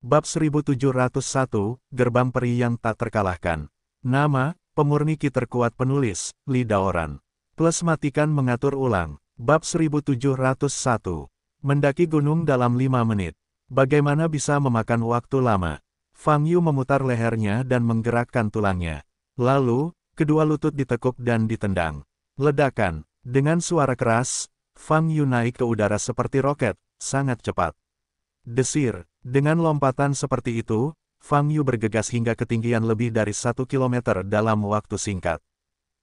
Bab 1701, Gerbang Peri yang Tak Terkalahkan. Nama, pemurni ki terkuat penulis, Li Daoran. Plus matikan mengatur ulang. Bab 1701. Mendaki gunung dalam 5 menit. Bagaimana bisa memakan waktu lama? Fang Yu memutar lehernya dan menggerakkan tulangnya. Lalu, kedua lutut ditekuk dan ditendang. Ledakan. Dengan suara keras, Fang Yu naik ke udara seperti roket, sangat cepat. Desir. Dengan lompatan seperti itu, Fang Yu bergegas hingga ketinggian lebih dari 1 kilometer dalam waktu singkat.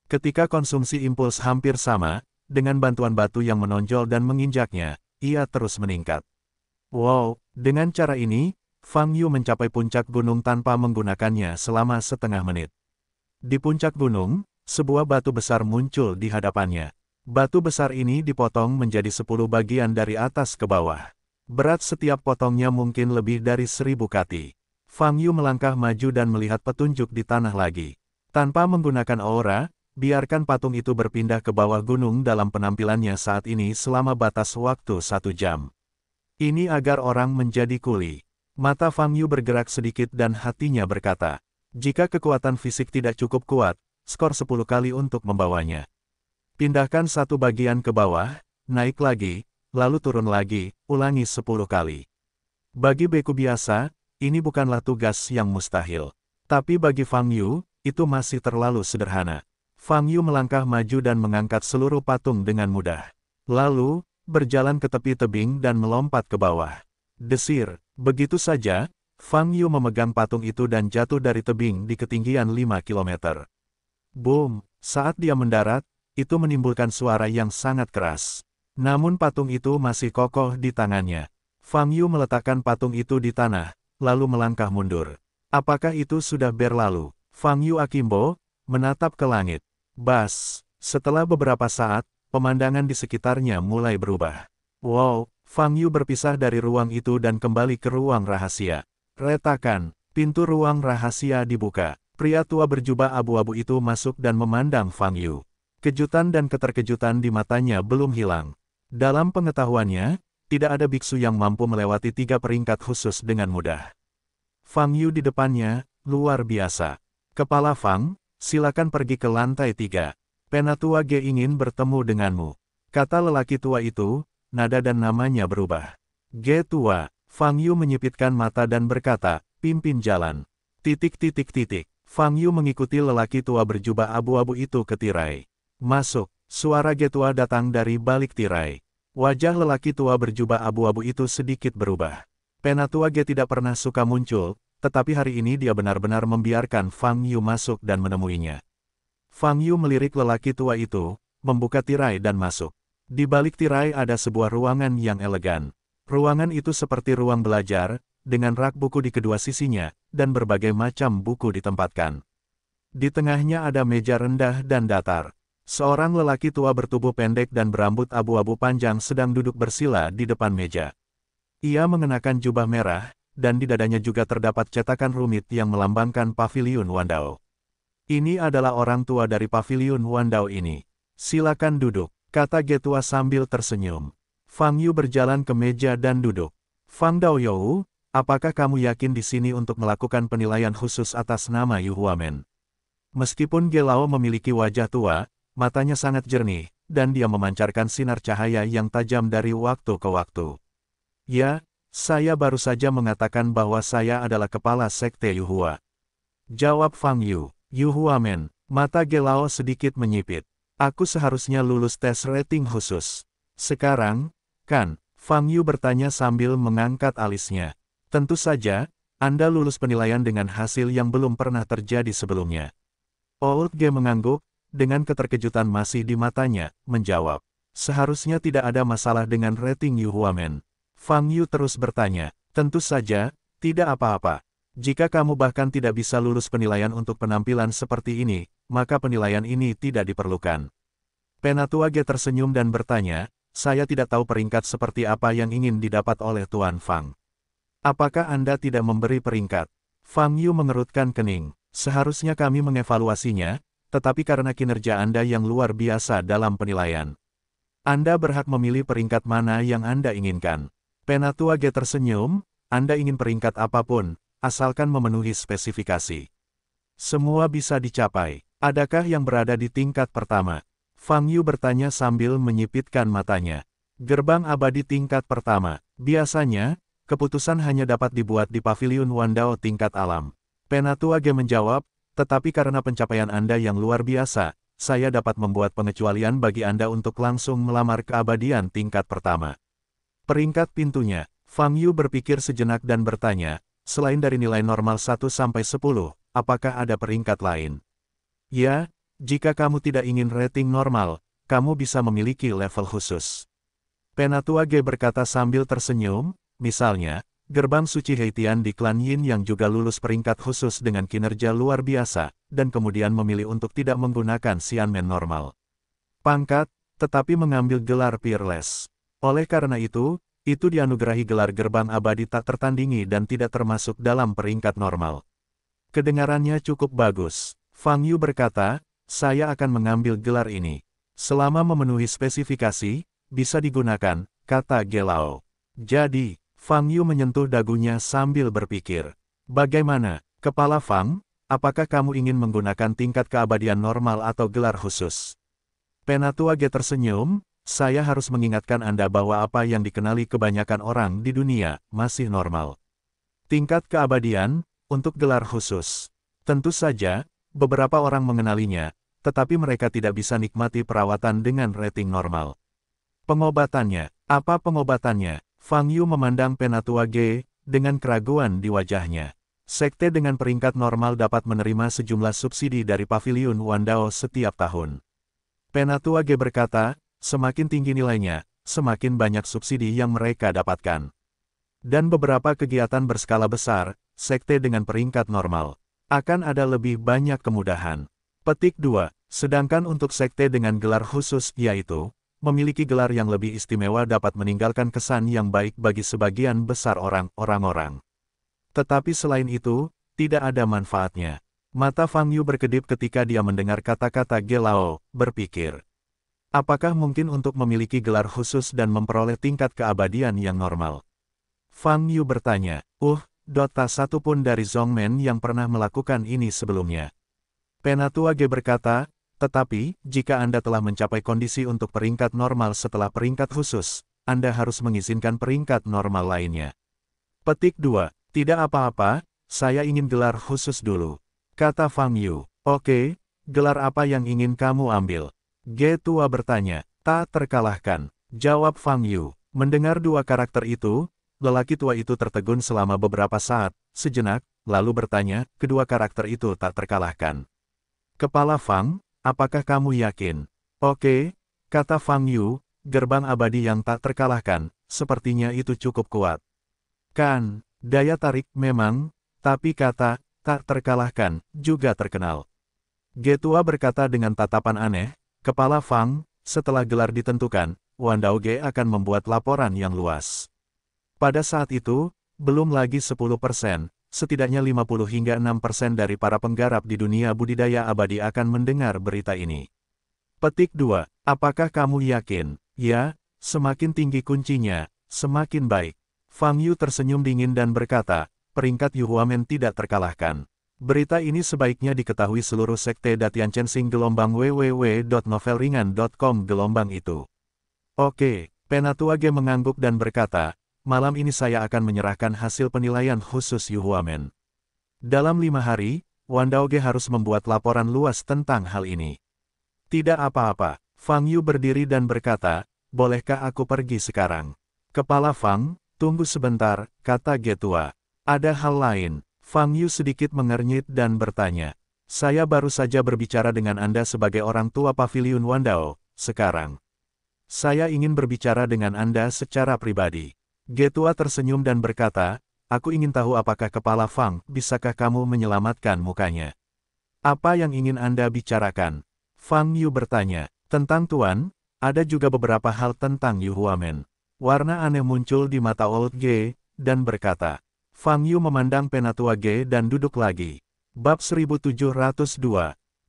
Ketika konsumsi impuls hampir sama, dengan bantuan batu yang menonjol dan menginjaknya, ia terus meningkat. Wow, dengan cara ini, Fang Yu mencapai puncak gunung tanpa menggunakannya selama setengah menit. Di puncak gunung, sebuah batu besar muncul di hadapannya. Batu besar ini dipotong menjadi 10 bagian dari atas ke bawah. Berat setiap potongnya mungkin lebih dari 1000 kati. Fang Yu melangkah maju dan melihat petunjuk di tanah lagi. Tanpa menggunakan aura, biarkan patung itu berpindah ke bawah gunung dalam penampilannya saat ini selama batas waktu 1 jam. Ini agar orang menjadi kuli. Mata Fang Yu bergerak sedikit dan hatinya berkata, jika kekuatan fisik tidak cukup kuat, skor 10 kali untuk membawanya. Pindahkan satu bagian ke bawah, naik lagi, lalu turun lagi, ulangi 10 kali. Bagi beku biasa, ini bukanlah tugas yang mustahil. Tapi bagi Fang Yu, itu masih terlalu sederhana. Fang Yu melangkah maju dan mengangkat seluruh patung dengan mudah. Lalu, berjalan ke tepi tebing dan melompat ke bawah. Desir. Begitu saja, Fang Yu memegang patung itu dan jatuh dari tebing di ketinggian 5 km. Boom! Saat dia mendarat, itu menimbulkan suara yang sangat keras. Namun patung itu masih kokoh di tangannya. Fang Yu meletakkan patung itu di tanah, lalu melangkah mundur. Apakah itu sudah berlalu? Fang Yu akimbo, menatap ke langit. Bas! Setelah beberapa saat, pemandangan di sekitarnya mulai berubah. Wow! Fang Yu berpisah dari ruang itu dan kembali ke ruang rahasia. Retakan! Pintu ruang rahasia dibuka. Pria tua berjubah abu-abu itu masuk dan memandang Fang Yu. Kejutan dan keterkejutan di matanya belum hilang. Dalam pengetahuannya, tidak ada biksu yang mampu melewati 3 peringkat khusus dengan mudah. Fang Yu di depannya, luar biasa. Kepala Fang, silakan pergi ke lantai 3. Penatua Ge ingin bertemu denganmu. Kata lelaki tua itu, nada dan namanya berubah. Ge tua. Fang Yu menyipitkan mata dan berkata, pimpin jalan. Fang Yu mengikuti lelaki tua berjubah abu-abu itu ke tirai. Masuk. Suara Ge tua datang dari balik tirai. Wajah lelaki tua berjubah abu-abu itu sedikit berubah. Penatua Ge tidak pernah suka muncul, tetapi hari ini dia benar-benar membiarkan Fang Yu masuk dan menemuinya. Fang Yu melirik lelaki tua itu, membuka tirai dan masuk. Di balik tirai ada sebuah ruangan yang elegan. Ruangan itu seperti ruang belajar, dengan rak buku di kedua sisinya, dan berbagai macam buku ditempatkan. Di tengahnya ada meja rendah dan datar. Seorang lelaki tua bertubuh pendek dan berambut abu-abu panjang sedang duduk bersila di depan meja. Ia mengenakan jubah merah, dan di dadanya juga terdapat cetakan rumit yang melambangkan Paviliun Wandao. Ini adalah orang tua dari Paviliun Wandao ini. Silakan duduk, kata Ge tua sambil tersenyum. Fang Yu berjalan ke meja dan duduk. Fang Daoyou, apakah kamu yakin di sini untuk melakukan penilaian khusus atas nama Yu Huamen? Meskipun Ge Lao memiliki wajah tua, matanya sangat jernih, dan dia memancarkan sinar cahaya yang tajam dari waktu ke waktu. Ya, saya baru saja mengatakan bahwa saya adalah kepala sekte Yuhua. Jawab Fang Yu. Yu Huamen, mata Ge Lao sedikit menyipit. Aku seharusnya lulus tes rating khusus. Sekarang, kan? Fang Yu bertanya sambil mengangkat alisnya. Tentu saja, Anda lulus penilaian dengan hasil yang belum pernah terjadi sebelumnya. Old Ge mengangguk, dengan keterkejutan masih di matanya, menjawab. Seharusnya tidak ada masalah dengan rating Yu Huamen. Fang Yu terus bertanya, tentu saja, tidak apa-apa. Jika kamu bahkan tidak bisa lulus penilaian untuk penampilan seperti ini, maka penilaian ini tidak diperlukan. Penatua Ge tersenyum dan bertanya, saya tidak tahu peringkat seperti apa yang ingin didapat oleh Tuan Fang. Apakah Anda tidak memberi peringkat? Fang Yu mengerutkan kening. Seharusnya kami mengevaluasinya, tetapi karena kinerja Anda yang luar biasa dalam penilaian, Anda berhak memilih peringkat mana yang Anda inginkan. Penatua Ge tersenyum, Anda ingin peringkat apapun, asalkan memenuhi spesifikasi. Semua bisa dicapai. Adakah yang berada di tingkat pertama? Fang Yu bertanya sambil menyipitkan matanya. Gerbang abadi tingkat pertama. Biasanya, keputusan hanya dapat dibuat di paviliun Wandao tingkat alam. Penatua Ge menjawab, tetapi karena pencapaian Anda yang luar biasa, saya dapat membuat pengecualian bagi Anda untuk langsung melamar keabadian tingkat pertama. Peringkat pintunya. Fang Yu berpikir sejenak dan bertanya, selain dari nilai normal 1 sampai 10, apakah ada peringkat lain? Ya, jika kamu tidak ingin rating normal, kamu bisa memiliki level khusus. Penatua Ge berkata sambil tersenyum, misalnya, gerbang suci Heitian di klan Yin yang juga lulus peringkat khusus dengan kinerja luar biasa, dan kemudian memilih untuk tidak menggunakan Xianmen normal. Pangkat, tetapi mengambil gelar Peerless. Oleh karena itu dianugerahi gelar gerbang abadi tak tertandingi dan tidak termasuk dalam peringkat normal. Kedengarannya cukup bagus. Fang Yu berkata, saya akan mengambil gelar ini. Selama memenuhi spesifikasi, bisa digunakan, kata Gelao. Jadi, Fang Yu menyentuh dagunya sambil berpikir. Bagaimana, Kepala Fang, apakah kamu ingin menggunakan tingkat keabadian normal atau gelar khusus? Penatua Ge tersenyum, saya harus mengingatkan Anda bahwa apa yang dikenali kebanyakan orang di dunia, masih normal. Tingkat keabadian, untuk gelar khusus. Tentu saja, beberapa orang mengenalinya, tetapi mereka tidak bisa nikmati perawatan dengan rating normal. Pengobatannya, apa pengobatannya? Fang Yu memandang Penatua Ge, dengan keraguan di wajahnya. Sekte dengan peringkat normal dapat menerima sejumlah subsidi dari paviliun Wandao setiap tahun. Penatua Ge berkata, semakin tinggi nilainya, semakin banyak subsidi yang mereka dapatkan. Dan beberapa kegiatan berskala besar, sekte dengan peringkat normal, akan ada lebih banyak kemudahan. Petik 2. Sedangkan untuk sekte dengan gelar khusus, yaitu, memiliki gelar yang lebih istimewa dapat meninggalkan kesan yang baik bagi sebagian besar orang-orang. Tetapi selain itu, tidak ada manfaatnya. Mata Fang Yu berkedip ketika dia mendengar kata-kata Gelao, berpikir. Apakah mungkin untuk memiliki gelar khusus dan memperoleh tingkat keabadian yang normal? Fang Yu bertanya, tak satu pun dari Zhongmen yang pernah melakukan ini sebelumnya. Penatua Ge berkata, tetapi, jika Anda telah mencapai kondisi untuk peringkat normal setelah peringkat khusus, Anda harus mengizinkan peringkat normal lainnya. Petik 2. Tidak apa-apa, saya ingin gelar khusus dulu. Kata Fang Yu. Oke, gelar apa yang ingin kamu ambil? Ge tua bertanya. Tak terkalahkan, jawab Fang Yu. Mendengar dua karakter itu, lelaki tua itu tertegun selama beberapa saat, sejenak, lalu bertanya, kedua karakter itu tak terkalahkan. Kepala Fang, apakah kamu yakin? Oke, kata Fang Yu, gerbang abadi yang tak terkalahkan, sepertinya itu cukup kuat. Kan, daya tarik memang, tapi kata, tak terkalahkan, juga terkenal. Getua berkata dengan tatapan aneh, Kepala Fang, setelah gelar ditentukan, Wandao Ge akan membuat laporan yang luas. Pada saat itu, belum lagi 10%, setidaknya 50 hingga 6% dari para penggarap di dunia budidaya abadi akan mendengar berita ini. Petik 2. Apakah kamu yakin? Ya, semakin tinggi kuncinya, semakin baik. Fang Yu tersenyum dingin dan berkata, peringkat Yuhuamen tidak terkalahkan. Berita ini sebaiknya diketahui seluruh sekte Datian Chensing gelombang www.novelringan.com gelombang itu. Oke, Penatua Ge mengangguk dan berkata, malam ini saya akan menyerahkan hasil penilaian khusus Yuhuamen. Dalam 5 hari, Wandao Ge harus membuat laporan luas tentang hal ini. Tidak apa-apa, Fang Yu berdiri dan berkata, bolehkah aku pergi sekarang? Kepala Fang, tunggu sebentar, kata Getua. Ada hal lain. Fang Yu sedikit mengernyit dan bertanya. Saya baru saja berbicara dengan Anda sebagai orang tua paviliun Wandao, sekarang. Saya ingin berbicara dengan Anda secara pribadi. Getua tersenyum dan berkata, aku ingin tahu apakah Kepala Fang, bisakah kamu menyelamatkan mukanya? Apa yang ingin Anda bicarakan? Fang Yu bertanya, tentang Tuan, ada juga beberapa hal tentang Yuhuamen. Warna aneh muncul di mata Old Ge, dan berkata, Fang Yu memandang Penatua Ge dan duduk lagi. Bab 1702.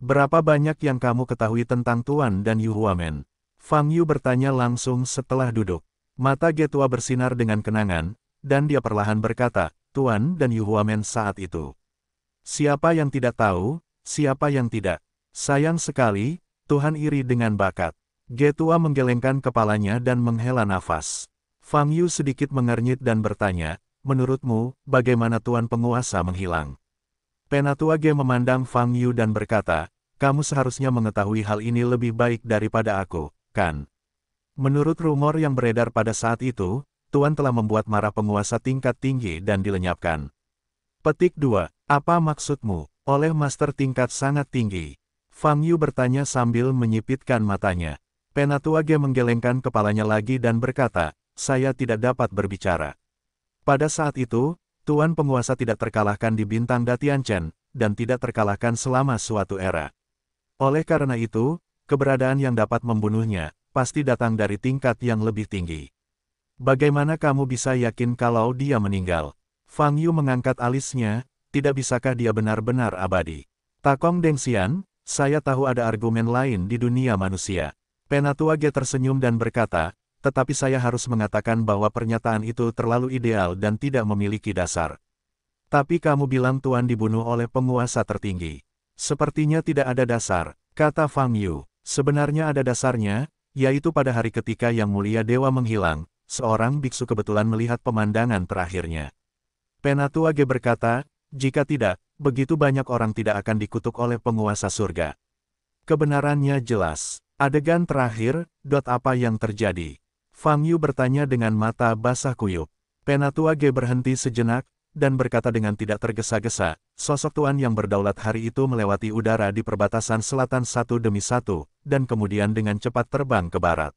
Berapa banyak yang kamu ketahui tentang Tuan dan Yuhuamen? Fang Yu bertanya langsung setelah duduk. Mata Getua bersinar dengan kenangan, dan dia perlahan berkata, Tuan dan Yuhuamen saat itu. Siapa yang tidak tahu, siapa yang tidak? Sayang sekali, Tuhan iri dengan bakat. Getua menggelengkan kepalanya dan menghela nafas. Fang Yu sedikit mengernyit dan bertanya, menurutmu, bagaimana Tuan penguasa menghilang? Penatua Ge memandang Fang Yu dan berkata, kamu seharusnya mengetahui hal ini lebih baik daripada aku, kan? Menurut rumor yang beredar pada saat itu, Tuan telah membuat marah penguasa tingkat tinggi dan dilenyapkan. Petik 2. Apa maksudmu, oleh master tingkat sangat tinggi? Fang Yu bertanya sambil menyipitkan matanya. Penatua Ge menggelengkan kepalanya lagi dan berkata, saya tidak dapat berbicara. Pada saat itu, Tuan penguasa tidak terkalahkan di bintang Datianchen, dan tidak terkalahkan selama suatu era. Oleh karena itu, keberadaan yang dapat membunuhnya, pasti datang dari tingkat yang lebih tinggi. Bagaimana kamu bisa yakin kalau dia meninggal? Fang Yu mengangkat alisnya, tidak bisakah dia benar-benar abadi? Takong Dengxian, saya tahu ada argumen lain di dunia manusia. Penatua Ge tersenyum dan berkata, tetapi saya harus mengatakan bahwa pernyataan itu terlalu ideal dan tidak memiliki dasar. Tapi kamu bilang Tuan dibunuh oleh penguasa tertinggi. Sepertinya tidak ada dasar, kata Fang Yu. Sebenarnya ada dasarnya, yaitu pada hari ketika Yang Mulia Dewa menghilang, seorang biksu kebetulan melihat pemandangan terakhirnya. Penatua Ge berkata, jika tidak, begitu banyak orang tidak akan dikutuk oleh penguasa surga. Kebenarannya jelas. Adegan terakhir, apa yang terjadi? Fang Yu bertanya dengan mata basah kuyup. Penatua Ge berhenti sejenak, dan berkata dengan tidak tergesa-gesa, sosok Tuan yang berdaulat hari itu melewati udara di perbatasan selatan satu demi satu, dan kemudian dengan cepat terbang ke barat.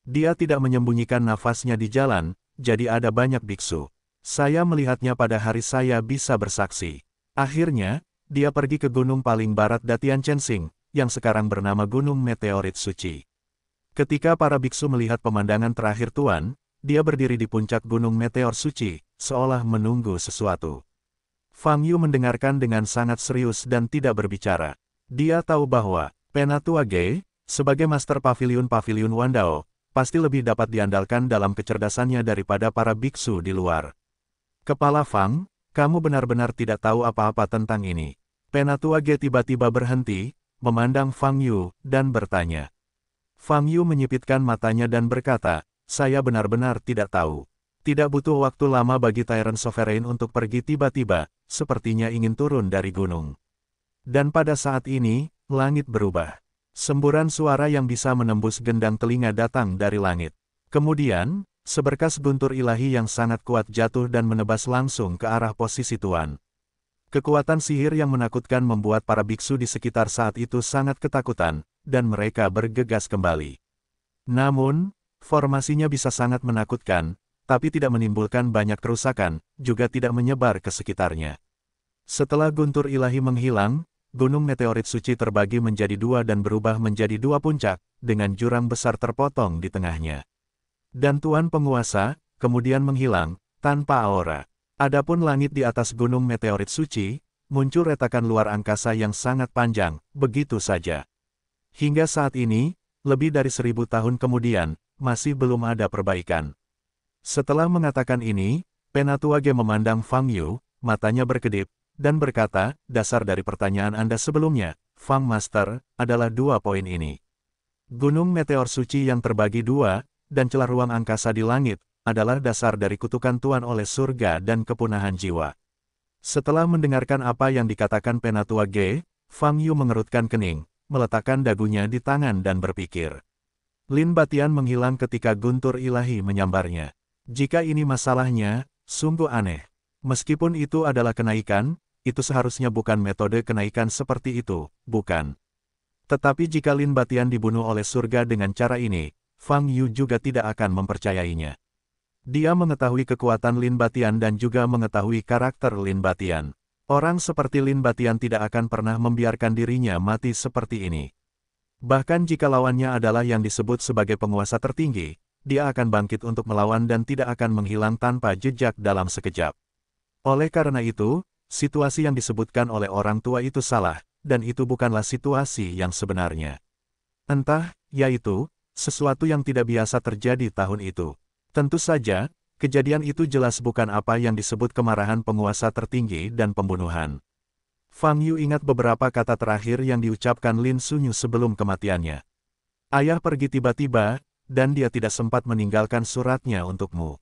Dia tidak menyembunyikan nafasnya di jalan, jadi ada banyak biksu. Saya melihatnya pada hari saya bisa bersaksi. Akhirnya, dia pergi ke gunung paling barat Datianchen Sing, yang sekarang bernama Gunung Meteorit Suci. Ketika para biksu melihat pemandangan terakhir Tuan, dia berdiri di puncak Gunung Meteor Suci, seolah menunggu sesuatu. Fang Yu mendengarkan dengan sangat serius dan tidak berbicara. Dia tahu bahwa, Penatua Ge, sebagai Master Paviliun Wandao, pasti lebih dapat diandalkan dalam kecerdasannya daripada para biksu di luar. Kepala Fang, kamu benar-benar tidak tahu apa-apa tentang ini. Penatua Ge tiba-tiba berhenti, memandang Fang Yu, dan bertanya. Fang Yu menyipitkan matanya dan berkata, saya benar-benar tidak tahu. Tidak butuh waktu lama bagi Tyrant Sovereign untuk pergi tiba-tiba, sepertinya ingin turun dari gunung. Dan pada saat ini, langit berubah. Semburan suara yang bisa menembus gendang telinga datang dari langit. Kemudian, seberkas guntur ilahi yang sangat kuat jatuh dan menebas langsung ke arah posisi Tuan. Kekuatan sihir yang menakutkan membuat para biksu di sekitar saat itu sangat ketakutan, dan mereka bergegas kembali. Namun, formasinya bisa sangat menakutkan, tapi tidak menimbulkan banyak kerusakan, juga tidak menyebar ke sekitarnya. Setelah guntur ilahi menghilang, Gunung Meteorit Suci terbagi menjadi dua dan berubah menjadi dua puncak, dengan jurang besar terpotong di tengahnya. Dan Tuan Penguasa, kemudian menghilang, tanpa aura. Adapun langit di atas Gunung Meteorit Suci, muncul retakan luar angkasa yang sangat panjang, begitu saja. Hingga saat ini, lebih dari 1000 tahun kemudian, masih belum ada perbaikan. Setelah mengatakan ini, Penatua Ge memandang Fang Yu, matanya berkedip, dan berkata, dasar dari pertanyaan Anda sebelumnya, Fang Master, adalah dua poin ini. Gunung Meteor Suci yang terbagi dua, dan celah ruang angkasa di langit, adalah dasar dari kutukan Tuan oleh surga dan kepunahan jiwa. Setelah mendengarkan apa yang dikatakan Penatua Ge, Fang Yu mengerutkan kening, meletakkan dagunya di tangan dan berpikir. Lin Batian menghilang ketika guntur ilahi menyambarnya. Jika ini masalahnya, sungguh aneh. Meskipun itu adalah kenaikan, itu seharusnya bukan metode kenaikan seperti itu, bukan? Tetapi jika Lin Batian dibunuh oleh surga dengan cara ini, Fang Yu juga tidak akan mempercayainya. Dia mengetahui kekuatan Lin Batian dan juga mengetahui karakter Lin Batian. Orang seperti Lin Batian tidak akan pernah membiarkan dirinya mati seperti ini. Bahkan jika lawannya adalah yang disebut sebagai penguasa tertinggi, dia akan bangkit untuk melawan dan tidak akan menghilang tanpa jejak dalam sekejap. Oleh karena itu, situasi yang disebutkan oleh orang tua itu salah, dan itu bukanlah situasi yang sebenarnya. Entah, yaitu, sesuatu yang tidak biasa terjadi tahun itu. Tentu saja, kejadian itu jelas bukan apa yang disebut kemarahan penguasa tertinggi dan pembunuhan. Fang Yu ingat beberapa kata terakhir yang diucapkan Lin Sunyu sebelum kematiannya. Ayah pergi tiba-tiba, dan dia tidak sempat meninggalkan suratnya untukmu.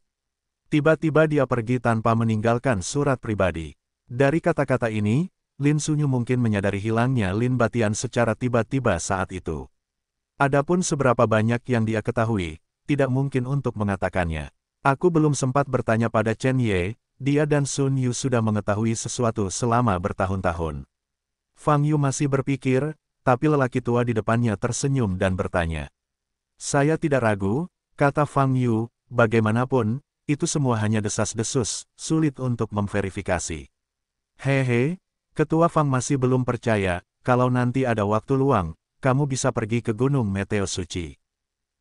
Tiba-tiba dia pergi tanpa meninggalkan surat pribadi. Dari kata-kata ini, Lin Sunyu mungkin menyadari hilangnya Lin Batian secara tiba-tiba saat itu. Adapun seberapa banyak yang dia ketahui, tidak mungkin untuk mengatakannya. Aku belum sempat bertanya pada Chen Ye, dia dan Sun Yu sudah mengetahui sesuatu selama bertahun-tahun. Fang Yu masih berpikir, tapi lelaki tua di depannya tersenyum dan bertanya. Saya tidak ragu, kata Fang Yu, bagaimanapun, itu semua hanya desas-desus, sulit untuk memverifikasi. Hehe, Ketua Fang masih belum percaya, kalau nanti ada waktu luang, kamu bisa pergi ke Gunung Meteo Suci.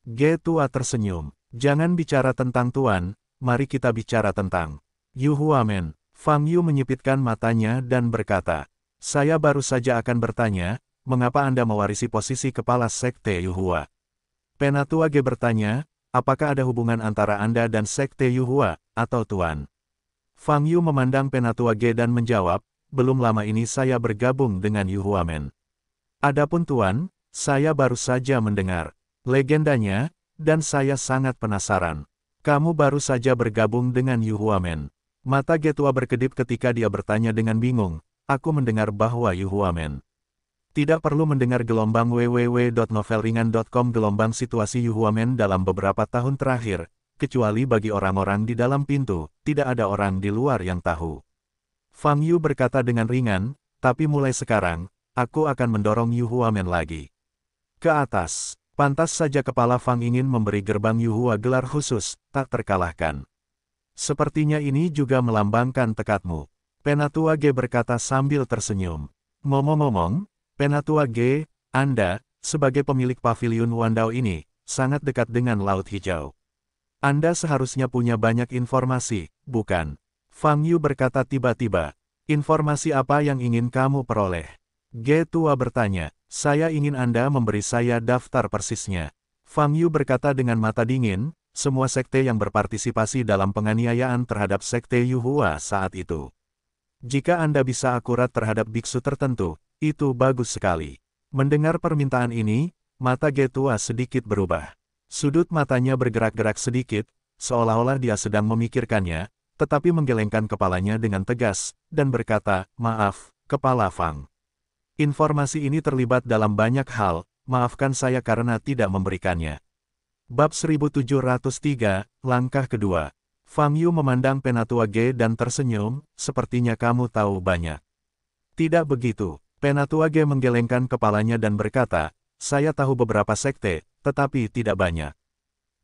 Ge tua tersenyum. Jangan bicara tentang Tuan, mari kita bicara tentang Yu Huamen. Fang Yu menyipitkan matanya dan berkata, saya baru saja akan bertanya, mengapa Anda mewarisi posisi kepala Sekte Yu Hua? Penatua Ge bertanya, apakah ada hubungan antara Anda dan Sekte Yu Hua, atau Tuan? Fang Yu memandang Penatua Ge dan menjawab, belum lama ini saya bergabung dengan Yu Huamen. Adapun Tuan, saya baru saja mendengar legendanya, dan saya sangat penasaran. Kamu baru saja bergabung dengan Yu Huamen. Mata Ge tua berkedip ketika dia bertanya dengan bingung, aku mendengar bahwa Yu Huamen. Tidak perlu mendengar gelombang www.novelringan.com gelombang situasi Yu Huamen dalam beberapa tahun terakhir, kecuali bagi orang-orang di dalam pintu, tidak ada orang di luar yang tahu. Fang Yu berkata dengan ringan, tapi mulai sekarang, aku akan mendorong Yu Huamen lagi ke atas. Pantas saja kepala Fang ingin memberi gerbang Yu Hua gelar khusus, tak terkalahkan. Sepertinya ini juga melambangkan tekadmu. Penatua Ge berkata sambil tersenyum. Ngomong-ngomong, Penatua Ge, Anda, sebagai pemilik paviliun Wandao ini, sangat dekat dengan Laut Hijau. Anda seharusnya punya banyak informasi, bukan? Fang Yu berkata tiba-tiba. Informasi apa yang ingin kamu peroleh? Ge tua bertanya. Saya ingin Anda memberi saya daftar persisnya. Fang Yu berkata dengan mata dingin, semua sekte yang berpartisipasi dalam penganiayaan terhadap sekte Yu Hua saat itu. Jika Anda bisa akurat terhadap biksu tertentu, itu bagus sekali. Mendengar permintaan ini, mata Ge tua sedikit berubah. Sudut matanya bergerak-gerak sedikit, seolah-olah dia sedang memikirkannya, tetapi menggelengkan kepalanya dengan tegas, dan berkata, maaf, Kepala Fang. Informasi ini terlibat dalam banyak hal, maafkan saya karena tidak memberikannya. Bab 1703, Langkah Kedua. Fang Yu memandang Penatua Ge dan tersenyum, sepertinya kamu tahu banyak. Tidak begitu. Penatua Ge menggelengkan kepalanya dan berkata, saya tahu beberapa sekte, tetapi tidak banyak.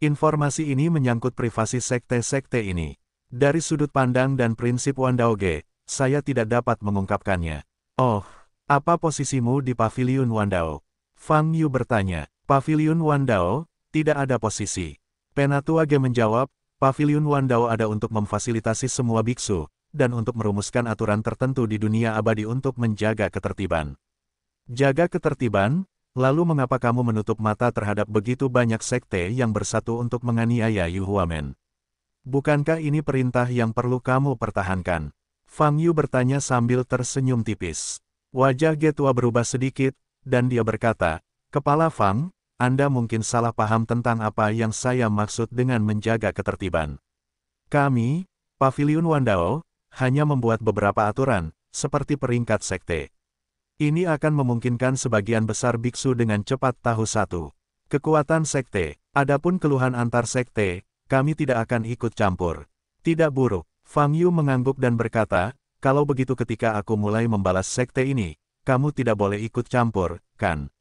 Informasi ini menyangkut privasi sekte-sekte ini. Dari sudut pandang dan prinsip Wandao Ge, saya tidak dapat mengungkapkannya. Oh. Apa posisimu di Paviliun Wandao? Fang Yu bertanya. Paviliun Wandao, tidak ada posisi. Penatua Ge menjawab, Paviliun Wandao ada untuk memfasilitasi semua biksu, dan untuk merumuskan aturan tertentu di dunia abadi untuk menjaga ketertiban. Jaga ketertiban, lalu mengapa kamu menutup mata terhadap begitu banyak sekte yang bersatu untuk menganiaya Yu Huamen? Bukankah ini perintah yang perlu kamu pertahankan? Fang Yu bertanya sambil tersenyum tipis. Wajah Ge tua berubah sedikit, dan dia berkata, Kepala Fang, Anda mungkin salah paham tentang apa yang saya maksud dengan menjaga ketertiban. Kami, Paviliun Wandao, hanya membuat beberapa aturan, seperti peringkat sekte. Ini akan memungkinkan sebagian besar biksu dengan cepat tahu satu kekuatan sekte, adapun keluhan antar sekte, kami tidak akan ikut campur. Tidak buruk. Fang Yu mengangguk dan berkata, kalau begitu ketika aku mulai membalas sekte ini, kamu tidak boleh ikut campur, kan?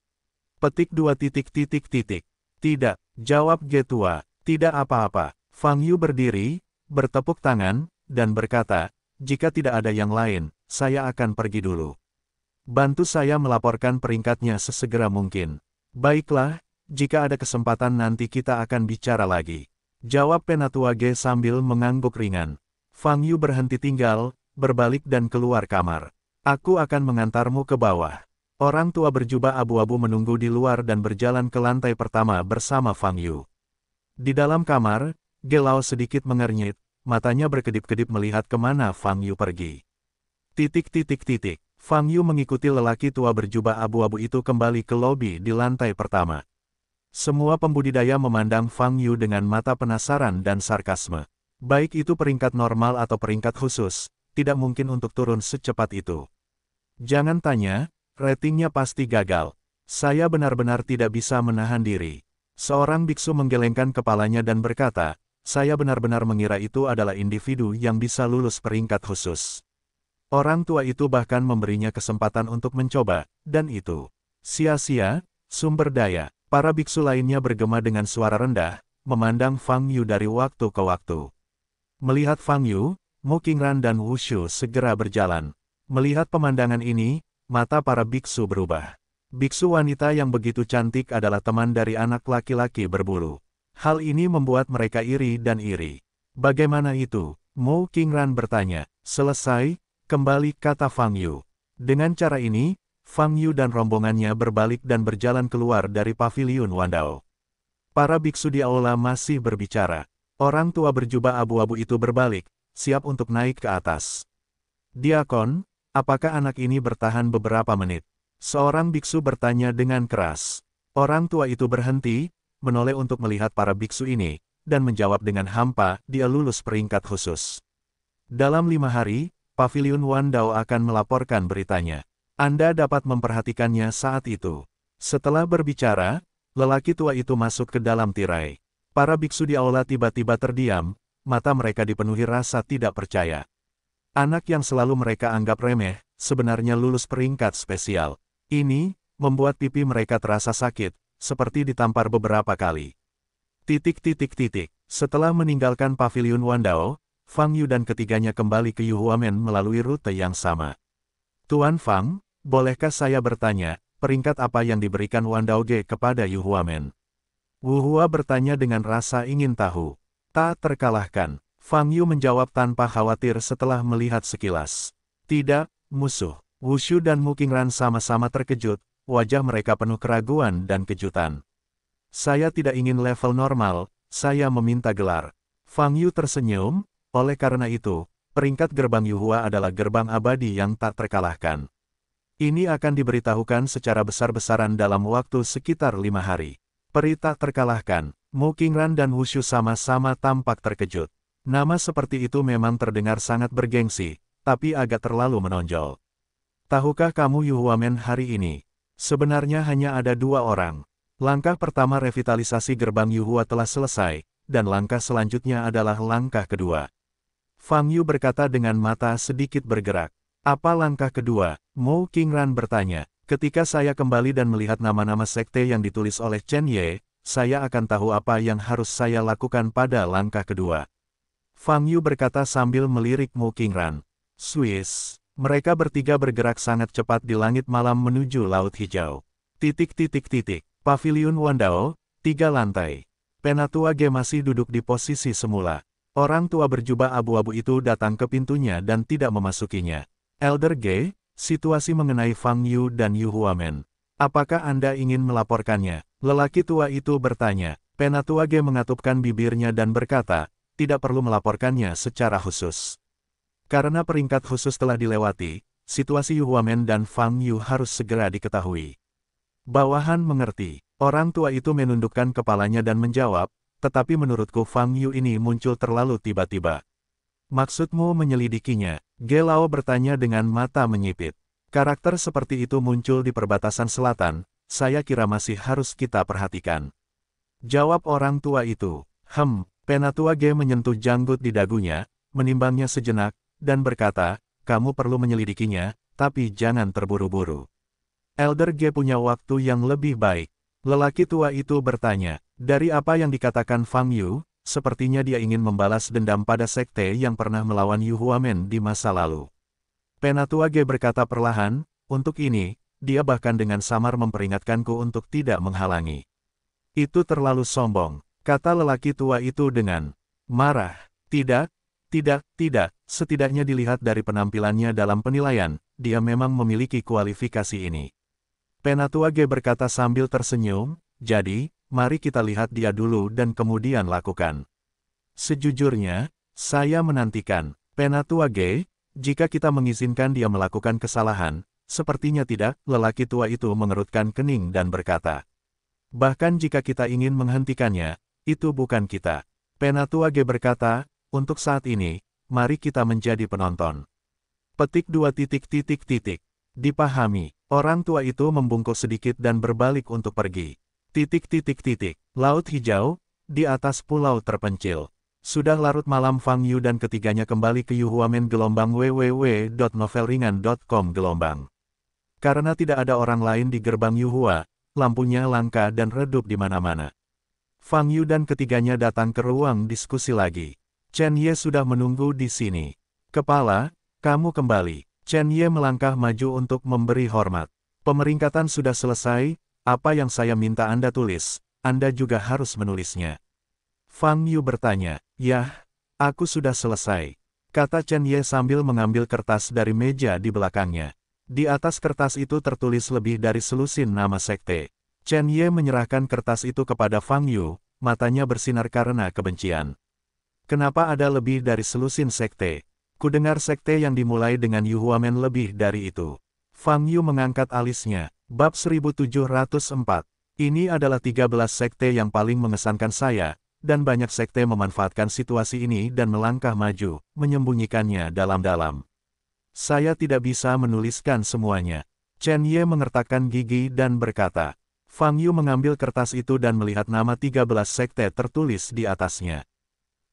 Petik 2 titik. Tidak, jawab Ge tua, tidak apa-apa. Fang Yu berdiri, bertepuk tangan, dan berkata, jika tidak ada yang lain, saya akan pergi dulu. Bantu saya melaporkan peringkatnya sesegera mungkin. Baiklah, jika ada kesempatan nanti kita akan bicara lagi. Jawab Penatua Ge sambil mengangguk ringan. Fang Yu berhenti tinggal, berbalik dan keluar kamar. Aku akan mengantarmu ke bawah. Orang tua berjubah abu-abu menunggu di luar dan berjalan ke lantai pertama bersama Fang Yu. Di dalam kamar, Ge Lao sedikit mengernyit, matanya berkedip-kedip melihat kemana Fang Yu pergi. Fang Yu mengikuti lelaki tua berjubah abu-abu itu kembali ke lobi di lantai pertama. Semua pembudidaya memandang Fang Yu dengan mata penasaran dan sarkasme. Baik itu peringkat normal atau peringkat khusus, tidak mungkin untuk turun secepat itu. Jangan tanya, ratingnya pasti gagal. Saya benar-benar tidak bisa menahan diri. Seorang biksu menggelengkan kepalanya dan berkata, saya benar-benar mengira itu adalah individu yang bisa lulus peringkat khusus. Orang tua itu bahkan memberinya kesempatan untuk mencoba, dan itu sia-sia, sumber daya. Para biksu lainnya bergema dengan suara rendah, memandang Fang Yu dari waktu ke waktu. Melihat Fang Yu, Mu Qingran dan Wu Shu segera berjalan. Melihat pemandangan ini, mata para biksu berubah. Biksu wanita yang begitu cantik adalah teman dari anak laki-laki berbulu. Hal ini membuat mereka iri dan iri. Bagaimana itu? Mu Qingran bertanya. Selesai, kembali, kata Fang Yu. Dengan cara ini, Fang Yu dan rombongannya berbalik dan berjalan keluar dari paviliun Wandao. Para biksu di aula masih berbicara. Orang tua berjubah abu-abu itu berbalik, siap untuk naik ke atas. Diakon, apakah anak ini bertahan beberapa menit? Seorang biksu bertanya dengan keras. Orang tua itu berhenti, menoleh untuk melihat para biksu ini, dan menjawab dengan hampa, dia lulus peringkat khusus. Dalam 5 hari, Paviliun Wandao akan melaporkan beritanya. Anda dapat memperhatikannya saat itu. Setelah berbicara, lelaki tua itu masuk ke dalam tirai. Para biksu di aula tiba-tiba terdiam, mata mereka dipenuhi rasa tidak percaya. Anak yang selalu mereka anggap remeh, sebenarnya lulus peringkat spesial. Ini membuat pipi mereka terasa sakit, seperti ditampar beberapa kali. Setelah meninggalkan Paviliun Wandao, Fang Yu dan ketiganya kembali ke Yuhuamen melalui rute yang sama. Tuan Fang, bolehkah saya bertanya, peringkat apa yang diberikan Wandao Ge kepada Yuhuamen? Wu Hua bertanya dengan rasa ingin tahu. Tak terkalahkan, Fang Yu menjawab tanpa khawatir setelah melihat sekilas. Tidak, musuh. Wu Shu dan Mu Qingran sama-sama terkejut, wajah mereka penuh keraguan dan kejutan. Saya tidak ingin level normal, saya meminta gelar. Fang Yu tersenyum, oleh karena itu, peringkat gerbang Yuhua adalah gerbang abadi yang tak terkalahkan. Ini akan diberitahukan secara besar-besaran dalam waktu sekitar 5 hari. Peri tak terkalahkan, Mu Qingran dan Wu Shu sama-sama tampak terkejut. Nama seperti itu memang terdengar sangat bergengsi, tapi agak terlalu menonjol. Tahukah kamu Yuhuamen hari ini? Sebenarnya hanya ada 2 orang. Langkah pertama revitalisasi gerbang Yuhua telah selesai, dan langkah selanjutnya adalah langkah kedua. Fang Yu berkata dengan mata sedikit bergerak. Apa langkah kedua? Mu Qingran bertanya. Ketika saya kembali dan melihat nama-nama sekte yang ditulis oleh Chen Ye, saya akan tahu apa yang harus saya lakukan pada langkah kedua. Fang Yu berkata sambil melirik Mu Qingran. Swiss. Mereka bertiga bergerak sangat cepat di langit malam menuju Laut Hijau. Paviliun Wandao, 3 lantai. Penatua Ge masih duduk di posisi semula. Orang tua berjubah abu-abu itu datang ke pintunya dan tidak memasukinya. Elder Ge, situasi mengenai Fang Yu dan Yuhuamen. Apakah Anda ingin melaporkannya? Lelaki tua itu bertanya. Penatua Ge mengatupkan bibirnya dan berkata, tidak perlu melaporkannya secara khusus. Karena peringkat khusus telah dilewati, situasi Yuhuamen dan Fang Yu harus segera diketahui. Bawahan mengerti. Orang tua itu menundukkan kepalanya dan menjawab, tetapi menurutku Fang Yu ini muncul terlalu tiba-tiba. Maksudmu menyelidikinya? Ge Lao bertanya dengan mata menyipit. Karakter seperti itu muncul di perbatasan selatan, saya kira masih harus kita perhatikan. Jawab orang tua itu. Penatua Ge menyentuh janggut di dagunya, menimbangnya sejenak, dan berkata, kamu perlu menyelidikinya, tapi jangan terburu-buru. Elder Ge punya waktu yang lebih baik. Lelaki tua itu bertanya, dari apa yang dikatakan Fang Yu, sepertinya dia ingin membalas dendam pada sekte yang pernah melawan Yuhuamen di masa lalu. Penatua Ge berkata perlahan, untuk ini, dia bahkan dengan samar memperingatkanku untuk tidak menghalangi. Itu terlalu sombong, kata lelaki tua itu dengan marah. Tidak, setidaknya dilihat dari penampilannya dalam penilaian, dia memang memiliki kualifikasi ini. Penatua Ge berkata sambil tersenyum, jadi, mari kita lihat dia dulu dan kemudian lakukan. Sejujurnya, Saya menantikan. Penatua Ge, jika kita mengizinkan dia melakukan kesalahan, sepertinya tidak, lelaki tua itu mengerutkan kening dan berkata. Bahkan jika kita ingin menghentikannya, itu bukan kita. Penatua Ge berkata, untuk saat ini, mari kita menjadi penonton. Petik 2 titik titik titik. Dipahami, orang tua itu membungkuk sedikit dan berbalik untuk pergi. Titik titik titik. Laut hijau, di atas pulau terpencil. Sudah larut malam. Fang Yu dan ketiganya kembali ke Yuhuamen gelombang www.novelringan.com gelombang. Karena tidak ada orang lain di gerbang Yuhua, lampunya langka dan redup di mana-mana. Fang Yu dan ketiganya datang ke ruang diskusi lagi. Chen Ye sudah menunggu di sini. Kepala, kamu kembali. Chen Ye melangkah maju untuk memberi hormat. Pemeringkatan sudah selesai, apa yang saya minta Anda tulis, Anda juga harus menulisnya. Fang Yu bertanya, "Yah, aku sudah selesai," kata Chen Ye sambil mengambil kertas dari meja di belakangnya. Di atas kertas itu tertulis lebih dari selusin nama sekte. Chen Ye menyerahkan kertas itu kepada Fang Yu, matanya bersinar karena kebencian. Kenapa ada lebih dari selusin sekte? Kudengar sekte yang dimulai dengan Yuhuamen lebih dari itu. Fang Yu mengangkat alisnya. Bab 1704. Ini adalah 13 sekte yang paling mengesankan saya, dan banyak sekte memanfaatkan situasi ini dan melangkah maju, menyembunyikannya dalam-dalam. Saya tidak bisa menuliskan semuanya. Chen Ye mengertakkan gigi dan berkata. Fang Yu mengambil kertas itu dan melihat nama 13 sekte tertulis di atasnya.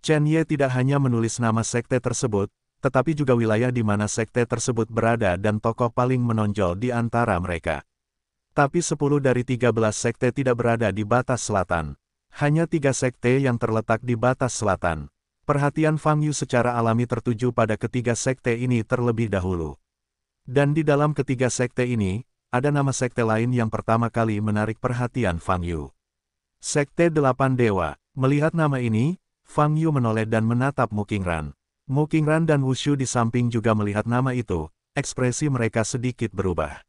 Chen Ye tidak hanya menulis nama sekte tersebut, tetapi juga wilayah di mana sekte tersebut berada dan tokoh paling menonjol di antara mereka. Tapi 10 dari 13 sekte tidak berada di batas selatan. Hanya 3 sekte yang terletak di batas selatan. Perhatian Fang Yu secara alami tertuju pada ketiga sekte ini terlebih dahulu. Dan di dalam ketiga sekte ini, ada nama sekte lain yang pertama kali menarik perhatian Fang Yu. Sekte 8 Dewa. Melihat nama ini, Fang Yu menoleh dan menatap Mu Qingran. Mu Qingran dan Wushu di samping juga melihat nama itu, ekspresi mereka sedikit berubah.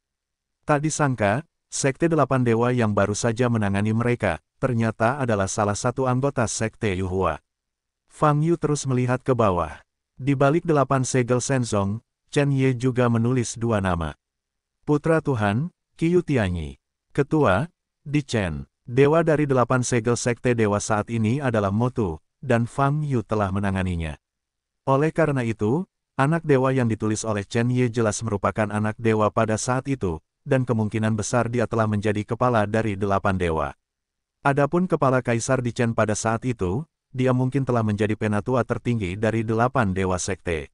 Tak disangka, Sekte 8 Dewa yang baru saja menangani mereka, ternyata adalah salah satu anggota Sekte Yuhua. Fang Yu terus melihat ke bawah. Di balik 8 segel Shenzong, Chen Ye juga menulis 2 nama. Putra Tuhan, Qiu Tianyi. Ketua, Di Chen. Dewa dari 8 segel Sekte Dewa saat ini adalah Motu, dan Fang Yu telah menanganinya. Oleh karena itu, anak dewa yang ditulis oleh Chen Ye jelas merupakan anak dewa pada saat itu, dan kemungkinan besar dia telah menjadi kepala dari 8 dewa. Adapun kepala Kaisar Di Chen pada saat itu, dia mungkin telah menjadi penatua tertinggi dari 8 dewa sekte.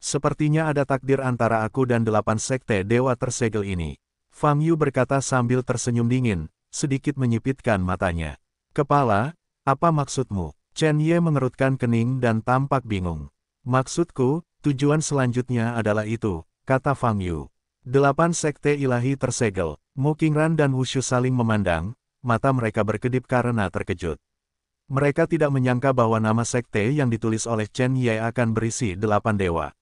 Sepertinya ada takdir antara aku dan 8 sekte dewa tersegel ini. Fang Yu berkata sambil tersenyum dingin, sedikit menyipitkan matanya. Kepala, apa maksudmu? Chen Ye mengerutkan kening dan tampak bingung. Maksudku, tujuan selanjutnya adalah itu, kata Fang Yu. 8 sekte ilahi tersegel. Mu Qingran dan Wushu saling memandang, mata mereka berkedip karena terkejut. Mereka tidak menyangka bahwa nama sekte yang ditulis oleh Chen Ye akan berisi 8 dewa.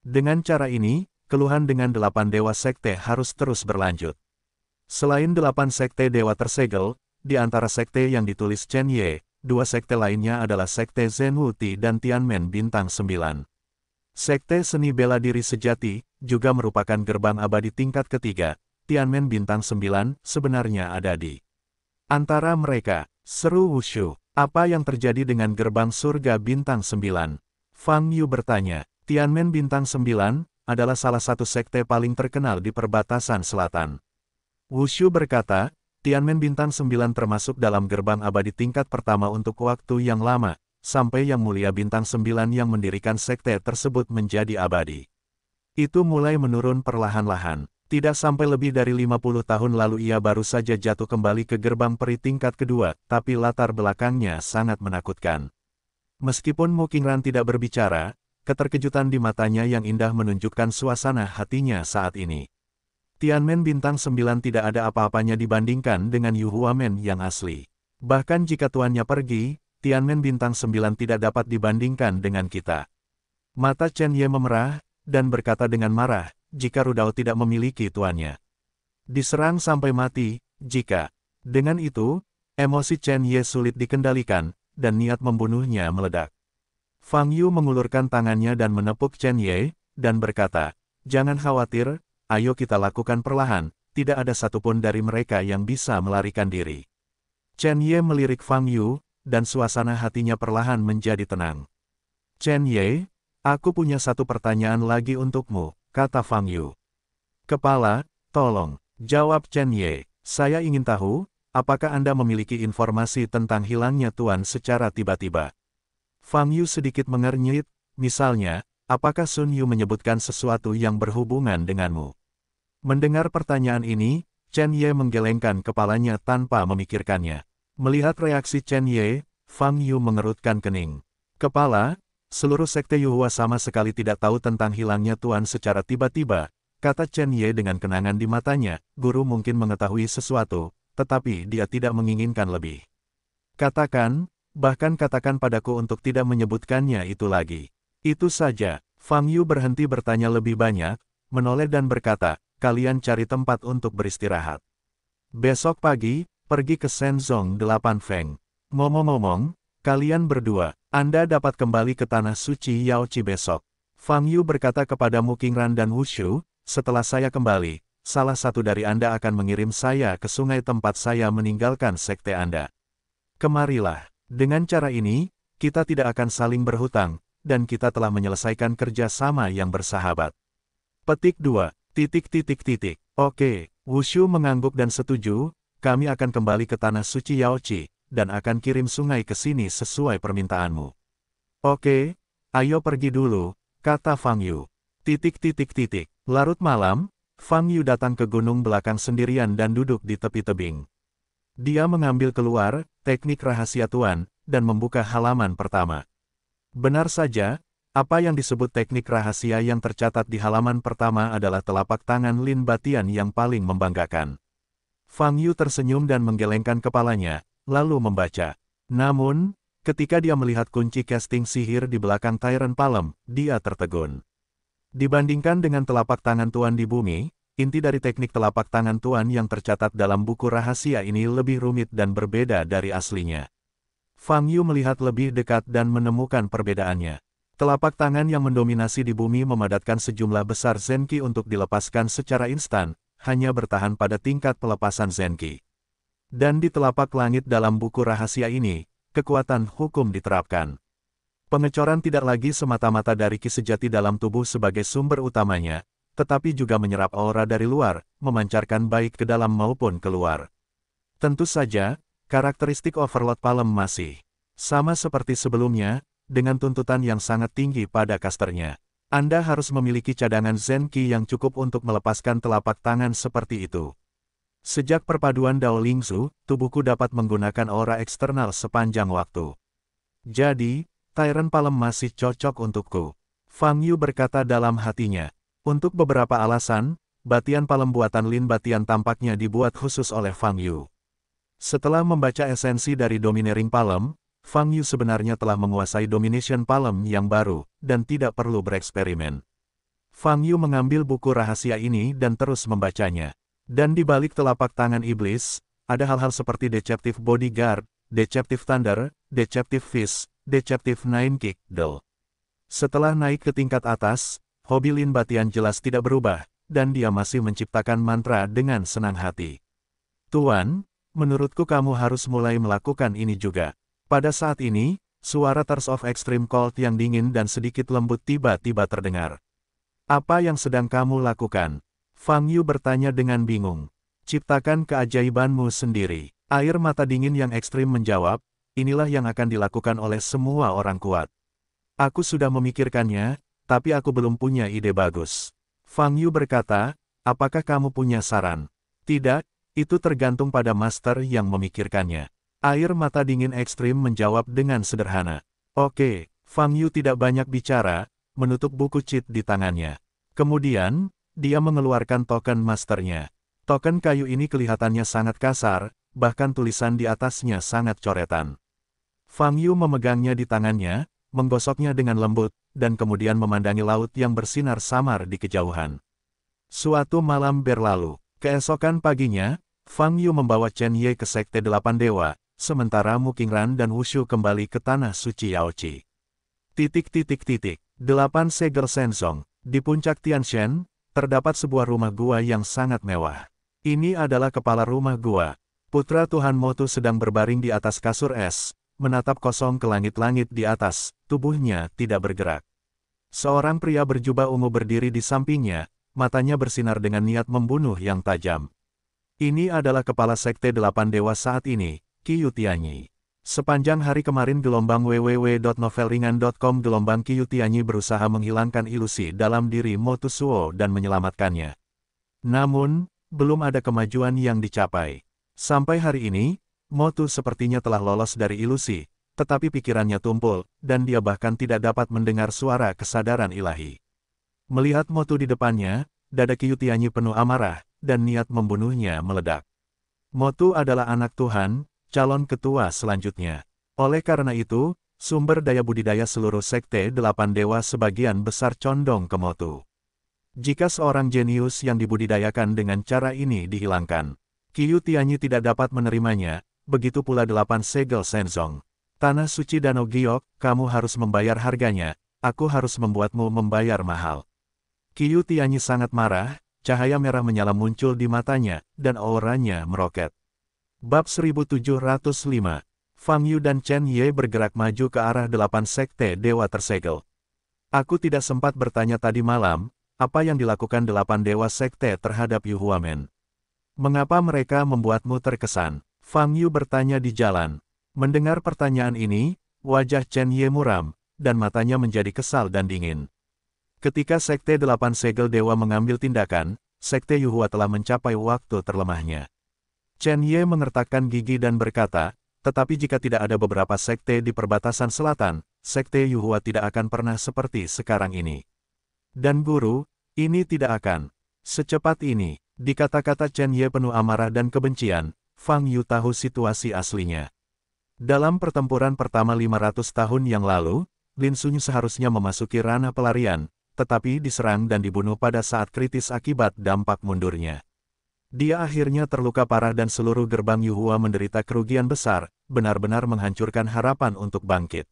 Dengan cara ini, keluhan dengan 8 dewa sekte harus terus berlanjut. Selain 8 sekte dewa tersegel, di antara sekte yang ditulis Chen Ye, 2 sekte lainnya adalah Sekte Zen Wuti dan Tianmen Bintang 9. Sekte Seni Bela Diri Sejati, juga merupakan gerbang abadi tingkat ketiga, Tianmen Bintang 9, sebenarnya ada di antara mereka. Seru Wushu, apa yang terjadi dengan gerbang surga Bintang 9? Fang Yu bertanya. Tianmen Bintang 9, adalah salah satu sekte paling terkenal di perbatasan selatan. Wushu berkata, Tianmen Bintang 9 termasuk dalam gerbang abadi tingkat pertama untuk waktu yang lama, sampai Yang Mulia Bintang 9 yang mendirikan sekte tersebut menjadi abadi. Itu mulai menurun perlahan-lahan. Tidak sampai lebih dari 50 tahun lalu ia baru saja jatuh kembali ke gerbang peri tingkat kedua, tapi latar belakangnya sangat menakutkan. Meskipun Mu Qingran tidak berbicara, keterkejutan di matanya yang indah menunjukkan suasana hatinya saat ini. Tianmen Bintang 9 tidak ada apa-apanya dibandingkan dengan Yuhuamen yang asli. Bahkan jika tuannya pergi, Tianmen Bintang 9 tidak dapat dibandingkan dengan kita. Mata Chen Ye memerah, dan berkata dengan marah, jika Rudao tidak memiliki tuannya. Diserang sampai mati, jika. Dengan itu, emosi Chen Ye sulit dikendalikan, dan niat membunuhnya meledak. Fang Yu mengulurkan tangannya dan menepuk Chen Ye, dan berkata, "Jangan khawatir, ayo kita lakukan perlahan, tidak ada satupun dari mereka yang bisa melarikan diri." Chen Ye melirik Fang Yu, dan suasana hatinya perlahan menjadi tenang. "Chen Ye, aku punya satu pertanyaan lagi untukmu," kata Fang Yu. "Kepala, tolong," jawab Chen Ye. "Saya ingin tahu, apakah Anda memiliki informasi tentang hilangnya Tuan secara tiba-tiba?" Fang Yu sedikit mengernyit, "Misalnya, apakah Sun Yu menyebutkan sesuatu yang berhubungan denganmu?" Mendengar pertanyaan ini, Chen Ye menggelengkan kepalanya tanpa memikirkannya. Melihat reaksi Chen Ye, Fang Yu mengerutkan kening. "Kepala, seluruh sekte Yuhua sama sekali tidak tahu tentang hilangnya Tuan secara tiba-tiba," kata Chen Ye dengan kenangan di matanya. "Guru mungkin mengetahui sesuatu, tetapi dia tidak menginginkan lebih. Bahkan katakan padaku untuk tidak menyebutkannya itu lagi." "Itu saja." Fang Yu berhenti bertanya lebih banyak, menoleh dan berkata, "Kalian cari tempat untuk beristirahat. Besok pagi, pergi ke Shenzong 8 Feng. Ngomong-ngomong, kalian berdua, Anda dapat kembali ke Tanah Suci Yaoqi besok." Fang Yu berkata kepada Mu Qingran dan Wushu, "Setelah saya kembali, salah satu dari Anda akan mengirim saya ke sungai tempat saya meninggalkan sekte Anda. Kemarilah. Dengan cara ini, kita tidak akan saling berhutang, dan kita telah menyelesaikan kerja sama yang bersahabat." Petik 2. Oke, Wushu mengangguk dan setuju, "Kami akan kembali ke Tanah Suci Yaoqi, dan akan kirim sungai ke sini sesuai permintaanmu." "Oke, ayo pergi dulu," kata Fang Yu. Larut malam, Fang Yu datang ke gunung belakang sendirian dan duduk di tepi tebing. Dia mengambil keluar teknik rahasia Tuan, dan membuka halaman pertama. Benar saja, apa yang disebut teknik rahasia yang tercatat di halaman pertama adalah telapak tangan Lin Batian yang paling membanggakan. Fang Yu tersenyum dan menggelengkan kepalanya, lalu membaca. Namun, ketika dia melihat kunci casting sihir di belakang Tyrant Palem, dia tertegun. Dibandingkan dengan telapak tangan Tuan di bumi, inti dari teknik telapak tangan Tuan yang tercatat dalam buku rahasia ini lebih rumit dan berbeda dari aslinya. Fang Yu melihat lebih dekat dan menemukan perbedaannya. Telapak tangan yang mendominasi di bumi memadatkan sejumlah besar Zenki untuk dilepaskan secara instan, hanya bertahan pada tingkat pelepasan Zenki. Dan di telapak langit dalam buku rahasia ini, kekuatan hukum diterapkan. Pengecoran tidak lagi semata-mata dari ki sejati dalam tubuh sebagai sumber utamanya, tetapi juga menyerap aura dari luar, memancarkan baik ke dalam maupun keluar. Tentu saja, karakteristik Overlord Palem masih sama seperti sebelumnya, dengan tuntutan yang sangat tinggi pada casternya. Anda harus memiliki cadangan Zenki yang cukup untuk melepaskan telapak tangan seperti itu. Sejak perpaduan Dao Lingzu, tubuhku dapat menggunakan aura eksternal sepanjang waktu. Jadi, Tyrant Palem masih cocok untukku. Fang Yu berkata dalam hatinya. Untuk beberapa alasan, batian Palem buatan Lin Batian tampaknya dibuat khusus oleh Fang Yu. Setelah membaca esensi dari Domineering Palem, Fang Yu sebenarnya telah menguasai Domination Palem yang baru, dan tidak perlu bereksperimen. Fang Yu mengambil buku rahasia ini dan terus membacanya. Dan di balik telapak tangan iblis, ada hal-hal seperti Deceptive Bodyguard, Deceptive Thunder, Deceptive Fist, Deceptive Nine Kick, Del. Setelah naik ke tingkat atas, hobi Lin Batian jelas tidak berubah, dan dia masih menciptakan mantra dengan senang hati. "Tuan, menurutku kamu harus mulai melakukan ini juga." Pada saat ini, suara Tears of Extreme Cold yang dingin dan sedikit lembut tiba-tiba terdengar. "Apa yang sedang kamu lakukan?" Fang Yu bertanya dengan bingung. "Ciptakan keajaibanmu sendiri." Air mata dingin yang ekstrim menjawab, "Inilah yang akan dilakukan oleh semua orang kuat. Aku sudah memikirkannya, tapi aku belum punya ide bagus." Fang Yu berkata, "Apakah kamu punya saran?" "Tidak, itu tergantung pada master yang memikirkannya." Air mata dingin ekstrim menjawab dengan sederhana. "Oke." Fang Yu tidak banyak bicara, menutup buku cheat di tangannya. Kemudian, dia mengeluarkan token masternya. Token kayu ini kelihatannya sangat kasar, bahkan tulisan di atasnya sangat coretan. Fang Yu memegangnya di tangannya, menggosoknya dengan lembut, dan kemudian memandangi laut yang bersinar samar di kejauhan. Suatu malam berlalu. Keesokan paginya, Fang Yu membawa Chen Ye ke Sekte Delapan Dewa, sementara Mu Qingran dan Wushu kembali ke Tanah Suci Yaoqi. Delapan segel Shenzong. Di puncak Tianshan, terdapat sebuah rumah gua yang sangat mewah. Ini adalah kepala rumah gua. Putra Tuhan Motu sedang berbaring di atas kasur es, menatap kosong ke langit-langit di atas, tubuhnya tidak bergerak. Seorang pria berjubah ungu berdiri di sampingnya, matanya bersinar dengan niat membunuh yang tajam. Ini adalah kepala Sekte Delapan Dewa saat ini, Qiyu Tianyi. Sepanjang hari kemarin gelombang www.novelringan.com gelombang Qiyu Tianyi berusaha menghilangkan ilusi dalam diri Motu Suo dan menyelamatkannya. Namun, belum ada kemajuan yang dicapai. Sampai hari ini, Motu sepertinya telah lolos dari ilusi, tetapi pikirannya tumpul, dan dia bahkan tidak dapat mendengar suara kesadaran ilahi. Melihat Motu di depannya, dada Qiyu Tianyi penuh amarah, dan niat membunuhnya meledak. Motu adalah anak Tuhan, calon ketua selanjutnya. Oleh karena itu, sumber daya budidaya seluruh Sekte Delapan Dewa sebagian besar condong ke Motu. Jika seorang jenius yang dibudidayakan dengan cara ini dihilangkan, Qiyu Tianyi tidak dapat menerimanya, begitu pula 8 segel Shenzong. Tanah suci Danau Giok, kamu harus membayar harganya, aku harus membuatmu membayar mahal. Qiyu Tianyi sangat marah, cahaya merah menyala muncul di matanya, dan auranya meroket. Bab 1705, Fang Yu dan Chen Ye bergerak maju ke arah 8 sekte dewa tersegel. Aku tidak sempat bertanya tadi malam, apa yang dilakukan 8 dewa sekte terhadap Yu Huamen. Mengapa mereka membuatmu terkesan? Fang Yu bertanya di jalan. Mendengar pertanyaan ini, wajah Chen Ye muram, dan matanya menjadi kesal dan dingin. Ketika sekte 8 segel dewa mengambil tindakan, sekte Yu Hua telah mencapai waktu terlemahnya. Chen Ye mengertakkan gigi dan berkata, tetapi jika tidak ada beberapa sekte di perbatasan selatan, sekte Yu Hua tidak akan pernah seperti sekarang ini. Dan guru, ini tidak akan secepat ini. Di kata-kata Chen Ye penuh amarah dan kebencian, Fang Yu tahu situasi aslinya. Dalam pertempuran pertama 500 tahun yang lalu, Lin Xun seharusnya memasuki ranah pelarian, tetapi diserang dan dibunuh pada saat kritis akibat dampak mundurnya. Dia akhirnya terluka parah dan seluruh gerbang Yu Hua menderita kerugian besar, benar-benar menghancurkan harapan untuk bangkit.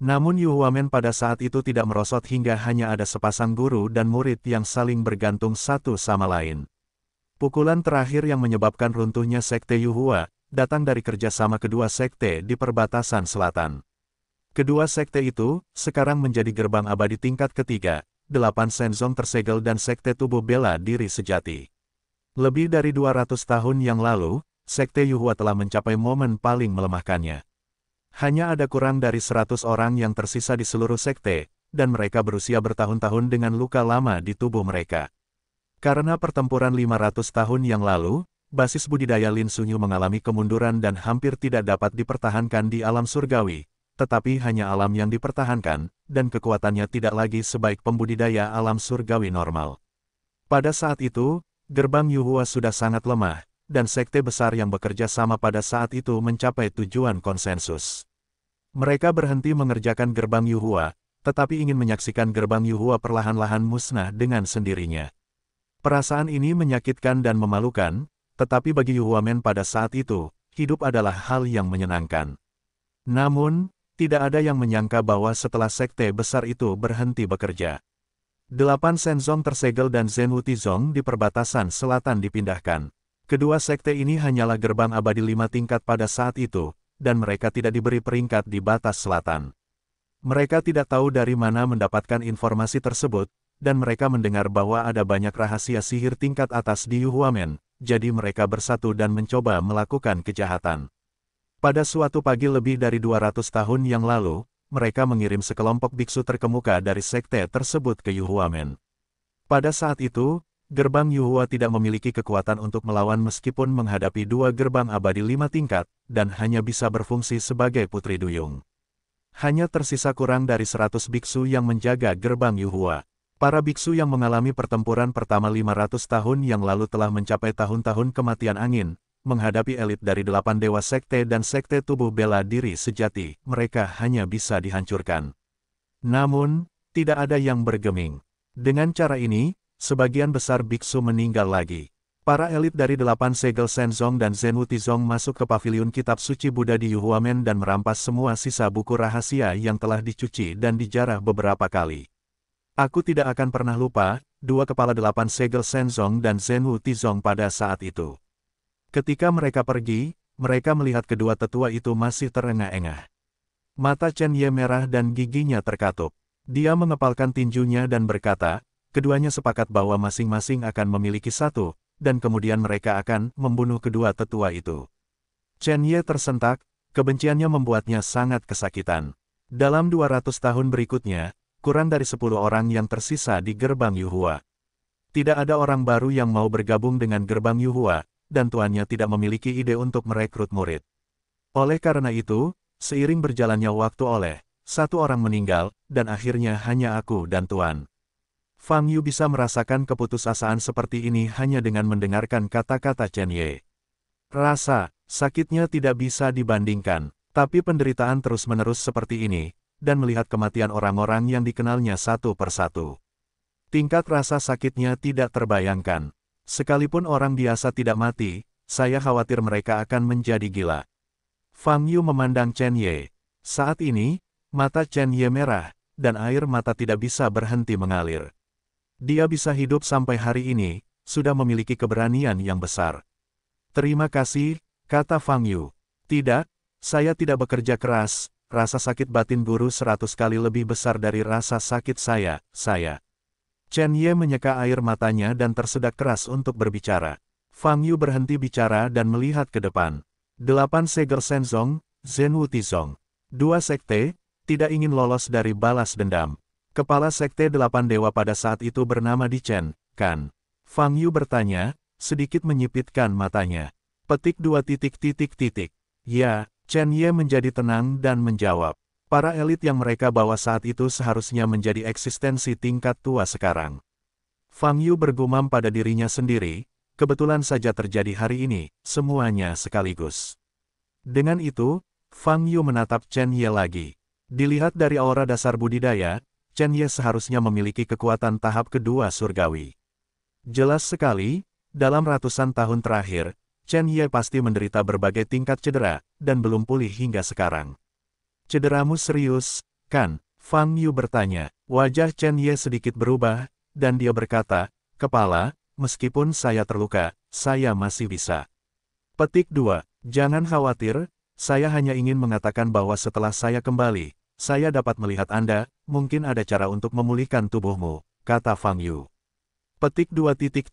Namun Yu Huamen pada saat itu tidak merosot hingga hanya ada sepasang guru dan murid yang saling bergantung satu sama lain. Pukulan terakhir yang menyebabkan runtuhnya sekte Yu Hua, datang dari kerjasama kedua sekte di perbatasan selatan. Kedua sekte itu, sekarang menjadi gerbang abadi tingkat ketiga, 8 Shenzong tersegel dan sekte tubuh bela diri sejati. Lebih dari 200 tahun yang lalu, sekte Yu Hua telah mencapai momen paling melemahkannya. Hanya ada kurang dari 100 orang yang tersisa di seluruh sekte, dan mereka berusia bertahun-tahun dengan luka lama di tubuh mereka. Karena pertempuran 500 tahun yang lalu, basis budidaya Lin Xunyu mengalami kemunduran dan hampir tidak dapat dipertahankan di alam surgawi, tetapi hanya alam yang dipertahankan, dan kekuatannya tidak lagi sebaik pembudidaya alam surgawi normal. Pada saat itu, gerbang Yu Hua sudah sangat lemah, dan sekte besar yang bekerja sama pada saat itu mencapai tujuan konsensus. Mereka berhenti mengerjakan gerbang Yu Hua, tetapi ingin menyaksikan gerbang Yu Hua perlahan-lahan musnah dengan sendirinya. Perasaan ini menyakitkan dan memalukan, tetapi bagi Yu Huamen pada saat itu, hidup adalah hal yang menyenangkan. Namun, tidak ada yang menyangka bahwa setelah sekte besar itu berhenti bekerja, 8 Shenzong tersegel dan Zhenwu Tizong di perbatasan selatan dipindahkan. Kedua sekte ini hanyalah gerbang abadi 5 tingkat pada saat itu, dan mereka tidak diberi peringkat di batas selatan. Mereka tidak tahu dari mana mendapatkan informasi tersebut, dan mereka mendengar bahwa ada banyak rahasia sihir tingkat atas di Yu Huamen, jadi mereka bersatu dan mencoba melakukan kejahatan. Pada suatu pagi lebih dari 200 tahun yang lalu, mereka mengirim sekelompok biksu terkemuka dari sekte tersebut ke Yu Huamen. Pada saat itu, gerbang Yu Hua tidak memiliki kekuatan untuk melawan meskipun menghadapi 2 gerbang abadi 5 tingkat, dan hanya bisa berfungsi sebagai putri duyung. Hanya tersisa kurang dari 100 biksu yang menjaga gerbang Yu Hua. Para biksu yang mengalami pertempuran pertama 500 tahun yang lalu telah mencapai tahun-tahun kematian angin, menghadapi elit dari 8 dewa sekte dan sekte tubuh bela diri sejati, mereka hanya bisa dihancurkan. Namun, tidak ada yang bergeming. Dengan cara ini, sebagian besar biksu meninggal lagi. Para elit dari 8 segel Shenzong dan Zhenwu Tizong masuk ke paviliun kitab suci Buddha di Yuhuamen dan merampas semua sisa buku rahasia yang telah dicuci dan dijarah beberapa kali. Aku tidak akan pernah lupa, dua kepala 8 segel Shenzong dan Zhenwu Tizong pada saat itu. Ketika mereka pergi, mereka melihat kedua tetua itu masih terengah-engah. Mata Chen Ye merah dan giginya terkatup. Dia mengepalkan tinjunya dan berkata, keduanya sepakat bahwa masing-masing akan memiliki satu, dan kemudian mereka akan membunuh kedua tetua itu. Chen Ye tersentak, kebenciannya membuatnya sangat kesakitan. Dalam 200 tahun berikutnya, kurang dari 10 orang yang tersisa di gerbang Yuhua. Tidak ada orang baru yang mau bergabung dengan gerbang Yuhua, dan tuannya tidak memiliki ide untuk merekrut murid. Oleh karena itu, seiring berjalannya waktu satu orang meninggal, dan akhirnya hanya aku dan tuan. Fang Yu bisa merasakan keputusasaan seperti ini hanya dengan mendengarkan kata-kata Chen Ye. Rasa sakitnya tidak bisa dibandingkan, tapi penderitaan terus-menerus seperti ini, dan melihat kematian orang-orang yang dikenalnya satu persatu. Tingkat rasa sakitnya tidak terbayangkan. Sekalipun orang biasa tidak mati, saya khawatir mereka akan menjadi gila. Fang Yu memandang Chen Ye. Saat ini, mata Chen Ye merah, dan air mata tidak bisa berhenti mengalir. Dia bisa hidup sampai hari ini, sudah memiliki keberanian yang besar. Terima kasih, kata Fang Yu. Tidak, saya tidak bekerja keras, rasa sakit batin guru 100 kali lebih besar dari rasa sakit saya. Chen Ye menyeka air matanya dan tersedak keras untuk berbicara. Fang Yu berhenti bicara dan melihat ke depan. 8 segel Shenzong, Zhenwu Tizong. 2 sekte, tidak ingin lolos dari balas dendam. Kepala Sekte 8 Dewa pada saat itu bernama Di Chen, kan? Fang Yu bertanya, sedikit menyipitkan matanya. Petik 2 titik. Ya, Chen Ye menjadi tenang dan menjawab. Para elit yang mereka bawa saat itu seharusnya menjadi eksistensi tingkat tua sekarang. Fang Yu bergumam pada dirinya sendiri, kebetulan saja terjadi hari ini, semuanya sekaligus. Dengan itu, Fang Yu menatap Chen Ye lagi. Dilihat dari aura dasar budidaya, Chen Ye seharusnya memiliki kekuatan tahap kedua surgawi. Jelas sekali, dalam ratusan tahun terakhir, Chen Ye pasti menderita berbagai tingkat cedera, dan belum pulih hingga sekarang. Cederamu serius, kan? Fang Yu bertanya. Wajah Chen Ye sedikit berubah, dan dia berkata, kepala, meskipun saya terluka, saya masih bisa. Petik 2. Jangan khawatir, saya hanya ingin mengatakan bahwa setelah saya kembali, saya dapat melihat Anda, mungkin ada cara untuk memulihkan tubuhmu, kata Fang Yu. Petik 2 titik.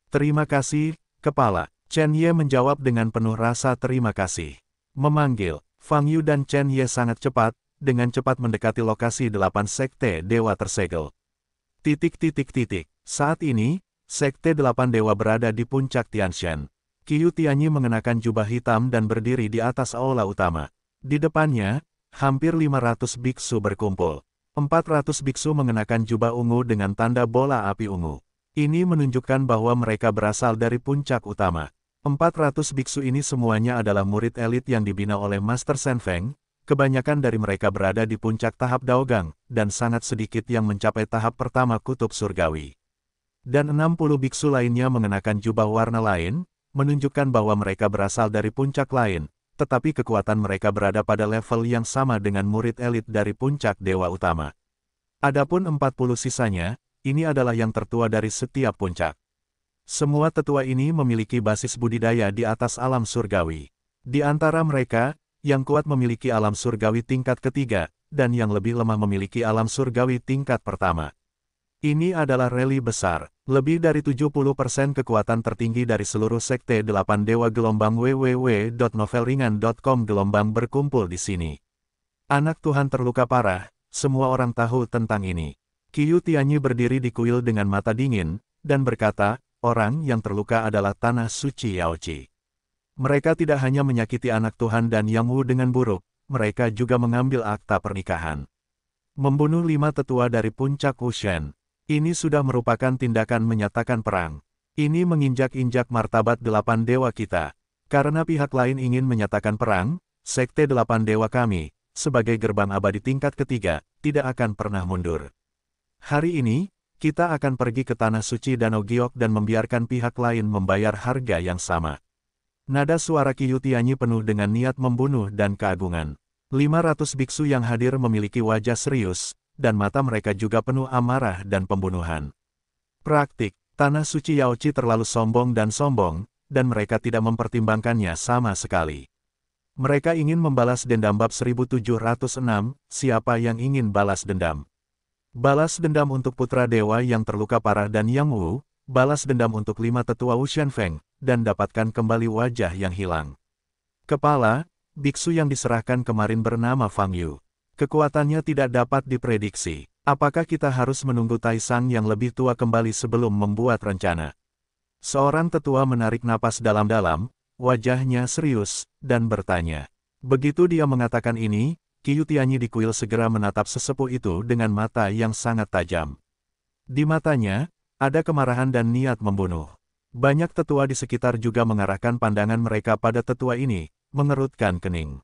Terima kasih, kepala. Chen Ye menjawab dengan penuh rasa terima kasih. Memanggil, Fang Yu dan Chen Ye sangat cepat, dengan cepat mendekati lokasi 8 sekte dewa tersegel. Saat ini, sekte 8 dewa berada di puncak Tianshan. Qiu Tianyi mengenakan jubah hitam dan berdiri di atas aula utama. Di depannya, hampir 500 biksu berkumpul. 400 biksu mengenakan jubah ungu dengan tanda bola api ungu. Ini menunjukkan bahwa mereka berasal dari puncak utama. 400 biksu ini semuanya adalah murid elit yang dibina oleh Master Shen Feng. Kebanyakan dari mereka berada di puncak tahap Daogang, dan sangat sedikit yang mencapai tahap pertama kutub surgawi. Dan 60 biksu lainnya mengenakan jubah warna lain, menunjukkan bahwa mereka berasal dari puncak lain. Tetapi kekuatan mereka berada pada level yang sama dengan murid elit dari puncak dewa utama. Adapun 40 sisanya, ini adalah yang tertua dari setiap puncak. Semua tetua ini memiliki basis budidaya di atas alam surgawi. Di antara mereka, yang kuat memiliki alam surgawi tingkat ketiga, dan yang lebih lemah memiliki alam surgawi tingkat pertama. Ini adalah rally besar. Lebih dari 70% kekuatan tertinggi dari seluruh sekte 8 dewa gelombang www.novelringan.com gelombang berkumpul di sini. Anak Tuhan terluka parah, semua orang tahu tentang ini. Qiu Tianyi berdiri di kuil dengan mata dingin, dan berkata, orang yang terluka adalah tanah suci Yaoqi. Mereka tidak hanya menyakiti anak Tuhan dan Yang Wu dengan buruk, mereka juga mengambil akta pernikahan. Membunuh 5 tetua dari puncak Wushen. Ini sudah merupakan tindakan menyatakan perang. Ini menginjak-injak martabat 8 dewa kita. Karena pihak lain ingin menyatakan perang, Sekte 8 Dewa kami, sebagai gerbang abadi tingkat ketiga, tidak akan pernah mundur. Hari ini, Kita akan pergi ke Tanah Suci Danau Giok dan membiarkan pihak lain membayar harga yang sama. Nada suara Qiu Tianyi penuh dengan niat membunuh dan keagungan. 500 biksu yang hadir memiliki wajah serius, dan mata mereka juga penuh amarah dan pembunuhan. Praktik, Tanah Suci Yaoqi terlalu sombong, dan mereka tidak mempertimbangkannya sama sekali. Mereka ingin membalas dendam bab 1706, siapa yang ingin balas dendam? Balas dendam untuk putra dewa yang terluka parah dan Yang Wu, balas dendam untuk 5 tetua Wuxian Feng, dan dapatkan kembali wajah yang hilang. Kepala, biksu yang diserahkan kemarin bernama Fang Yu. Kekuatannya tidak dapat diprediksi. Apakah kita harus menunggu Taisang yang lebih tua kembali sebelum membuat rencana? Seorang tetua menarik napas dalam-dalam, wajahnya serius, dan bertanya. Begitu dia mengatakan ini, Qiu Tianyi di kuil segera menatap sesepuh itu dengan mata yang sangat tajam. Di matanya, ada kemarahan dan niat membunuh. Banyak tetua di sekitar juga mengarahkan pandangan mereka pada tetua ini, mengerutkan kening.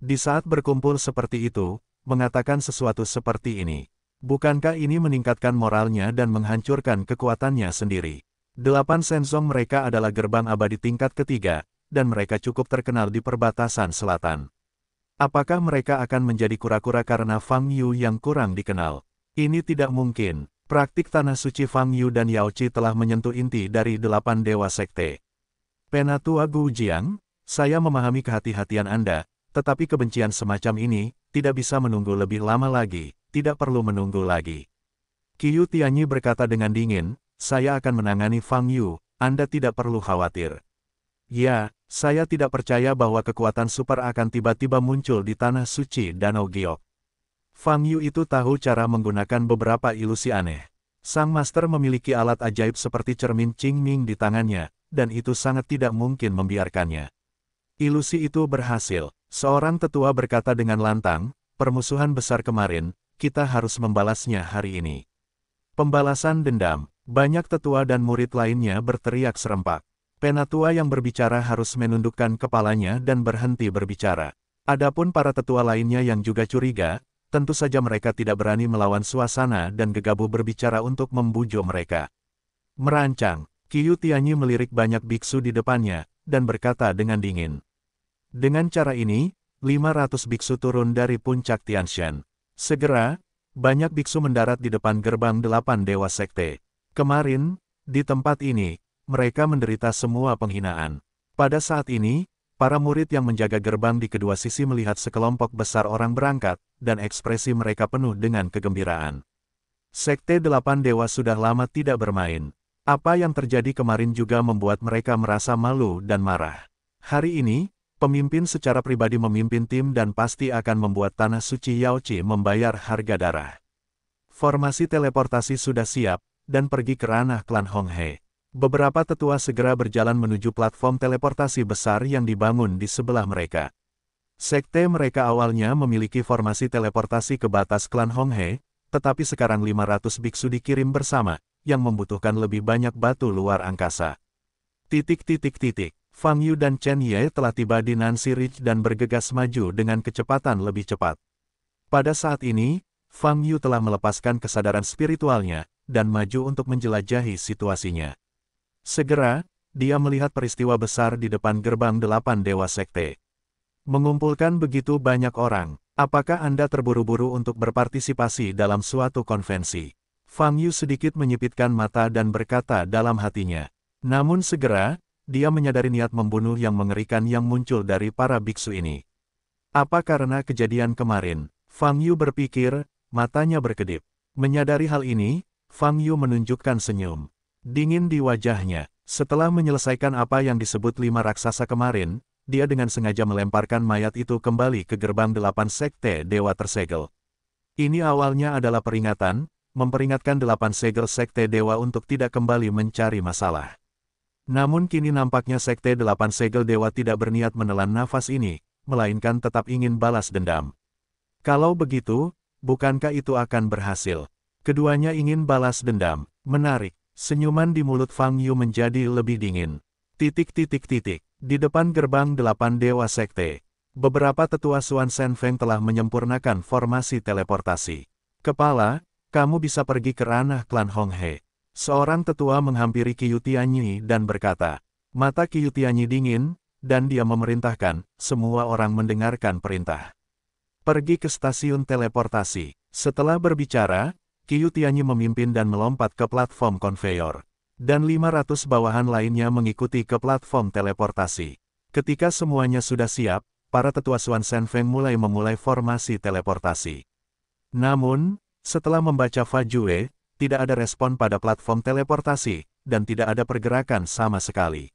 Di saat berkumpul seperti itu, mengatakan sesuatu seperti ini. Bukankah ini meningkatkan moralnya dan menghancurkan kekuatannya sendiri? 8 Shenzong mereka adalah gerbang abadi tingkat ketiga, dan mereka cukup terkenal di perbatasan selatan. Apakah mereka akan menjadi kura-kura karena Fang Yu yang kurang dikenal? Ini tidak mungkin. Praktik Tanah Suci Fang Yu dan Yaoqi telah menyentuh inti dari 8 dewa sekte. Penatua Gu Jiang, saya memahami kehati-hatian Anda, tetapi kebencian semacam ini tidak bisa menunggu lebih lama lagi, tidak perlu menunggu lagi. Qiu Tianyi berkata dengan dingin, saya akan menangani Fang Yu, Anda tidak perlu khawatir. Ya, saya tidak percaya bahwa kekuatan super akan tiba-tiba muncul di Tanah Suci Danau Giok. Fang Yu itu tahu cara menggunakan beberapa ilusi aneh. Sang master memiliki alat ajaib seperti cermin Qing Ming di tangannya, dan itu sangat tidak mungkin membiarkannya. Ilusi itu berhasil. Seorang tetua berkata dengan lantang, permusuhan besar kemarin, kita harus membalasnya hari ini. Pembalasan dendam. Banyak tetua dan murid lainnya berteriak serempak. Penatua yang berbicara harus menundukkan kepalanya dan berhenti berbicara. Adapun para tetua lainnya yang juga curiga, tentu saja mereka tidak berani melawan suasana dan gegabah berbicara untuk membujuk mereka. Merancang, Qiu Tianyi melirik banyak biksu di depannya, dan berkata dengan dingin. Dengan cara ini, 500 biksu turun dari puncak Tianshan. Segera, banyak biksu mendarat di depan gerbang 8 dewa sekte. Kemarin, di tempat ini, mereka menderita semua penghinaan. Pada saat ini, para murid yang menjaga gerbang di kedua sisi melihat sekelompok besar orang berangkat, dan ekspresi mereka penuh dengan kegembiraan. Sekte 8 dewa sudah lama tidak bermain. Apa yang terjadi kemarin juga membuat mereka merasa malu dan marah. Hari ini, pemimpin secara pribadi memimpin tim dan pasti akan membuat Tanah Suci Yaoqi membayar harga darah. Formasi teleportasi sudah siap, dan pergi ke ranah klan Hong He. Beberapa tetua segera berjalan menuju platform teleportasi besar yang dibangun di sebelah mereka. Sekte mereka awalnya memiliki formasi teleportasi ke batas klan Hong He, tetapi sekarang 500 biksu dikirim bersama, yang membutuhkan lebih banyak batu luar angkasa. Fang Yu dan Chen Ye telah tiba di Nancy Ridge dan bergegas maju dengan kecepatan lebih cepat. Pada saat ini, Fang Yu telah melepaskan kesadaran spiritualnya, dan maju untuk menjelajahi situasinya. Segera, dia melihat peristiwa besar di depan gerbang 8 dewa sekte. Mengumpulkan begitu banyak orang, apakah Anda terburu-buru untuk berpartisipasi dalam suatu konvensi? Fang Yu sedikit menyipitkan mata dan berkata dalam hatinya. Namun segera, dia menyadari niat membunuh yang mengerikan yang muncul dari para biksu ini. Apa karena kejadian kemarin? Fang Yu berpikir, matanya berkedip. Menyadari hal ini, Fang Yu menunjukkan senyum dingin di wajahnya. Setelah menyelesaikan apa yang disebut 5 raksasa kemarin, dia dengan sengaja melemparkan mayat itu kembali ke gerbang 8 sekte dewa tersegel. Ini awalnya adalah peringatan, memperingatkan 8 segel sekte dewa untuk tidak kembali mencari masalah. Namun kini nampaknya sekte 8 segel dewa tidak berniat menelan nafas ini, melainkan tetap ingin balas dendam. Kalau begitu, bukankah itu akan berhasil? Keduanya ingin balas dendam. Menarik. Senyuman di mulut Fang Yu menjadi lebih dingin. Di depan gerbang 8 dewa sekte, beberapa tetua Suan Sen Feng telah menyempurnakan formasi teleportasi. Kepala, kamu bisa pergi ke ranah klan Hong He. Seorang tetua menghampiri Qiu Tianyi dan berkata. Mata Qiu Tianyi dingin, dan dia memerintahkan, semua orang mendengarkan perintah. Pergi ke stasiun teleportasi. Setelah berbicara, Qiu Tianyi memimpin dan melompat ke platform konveyor. Dan 500 bawahan lainnya mengikuti ke platform teleportasi. Ketika semuanya sudah siap, para tetua Xuan Shenfeng memulai formasi teleportasi. Namun, setelah membaca Fa Jue, tidak ada respon pada platform teleportasi, dan tidak ada pergerakan sama sekali.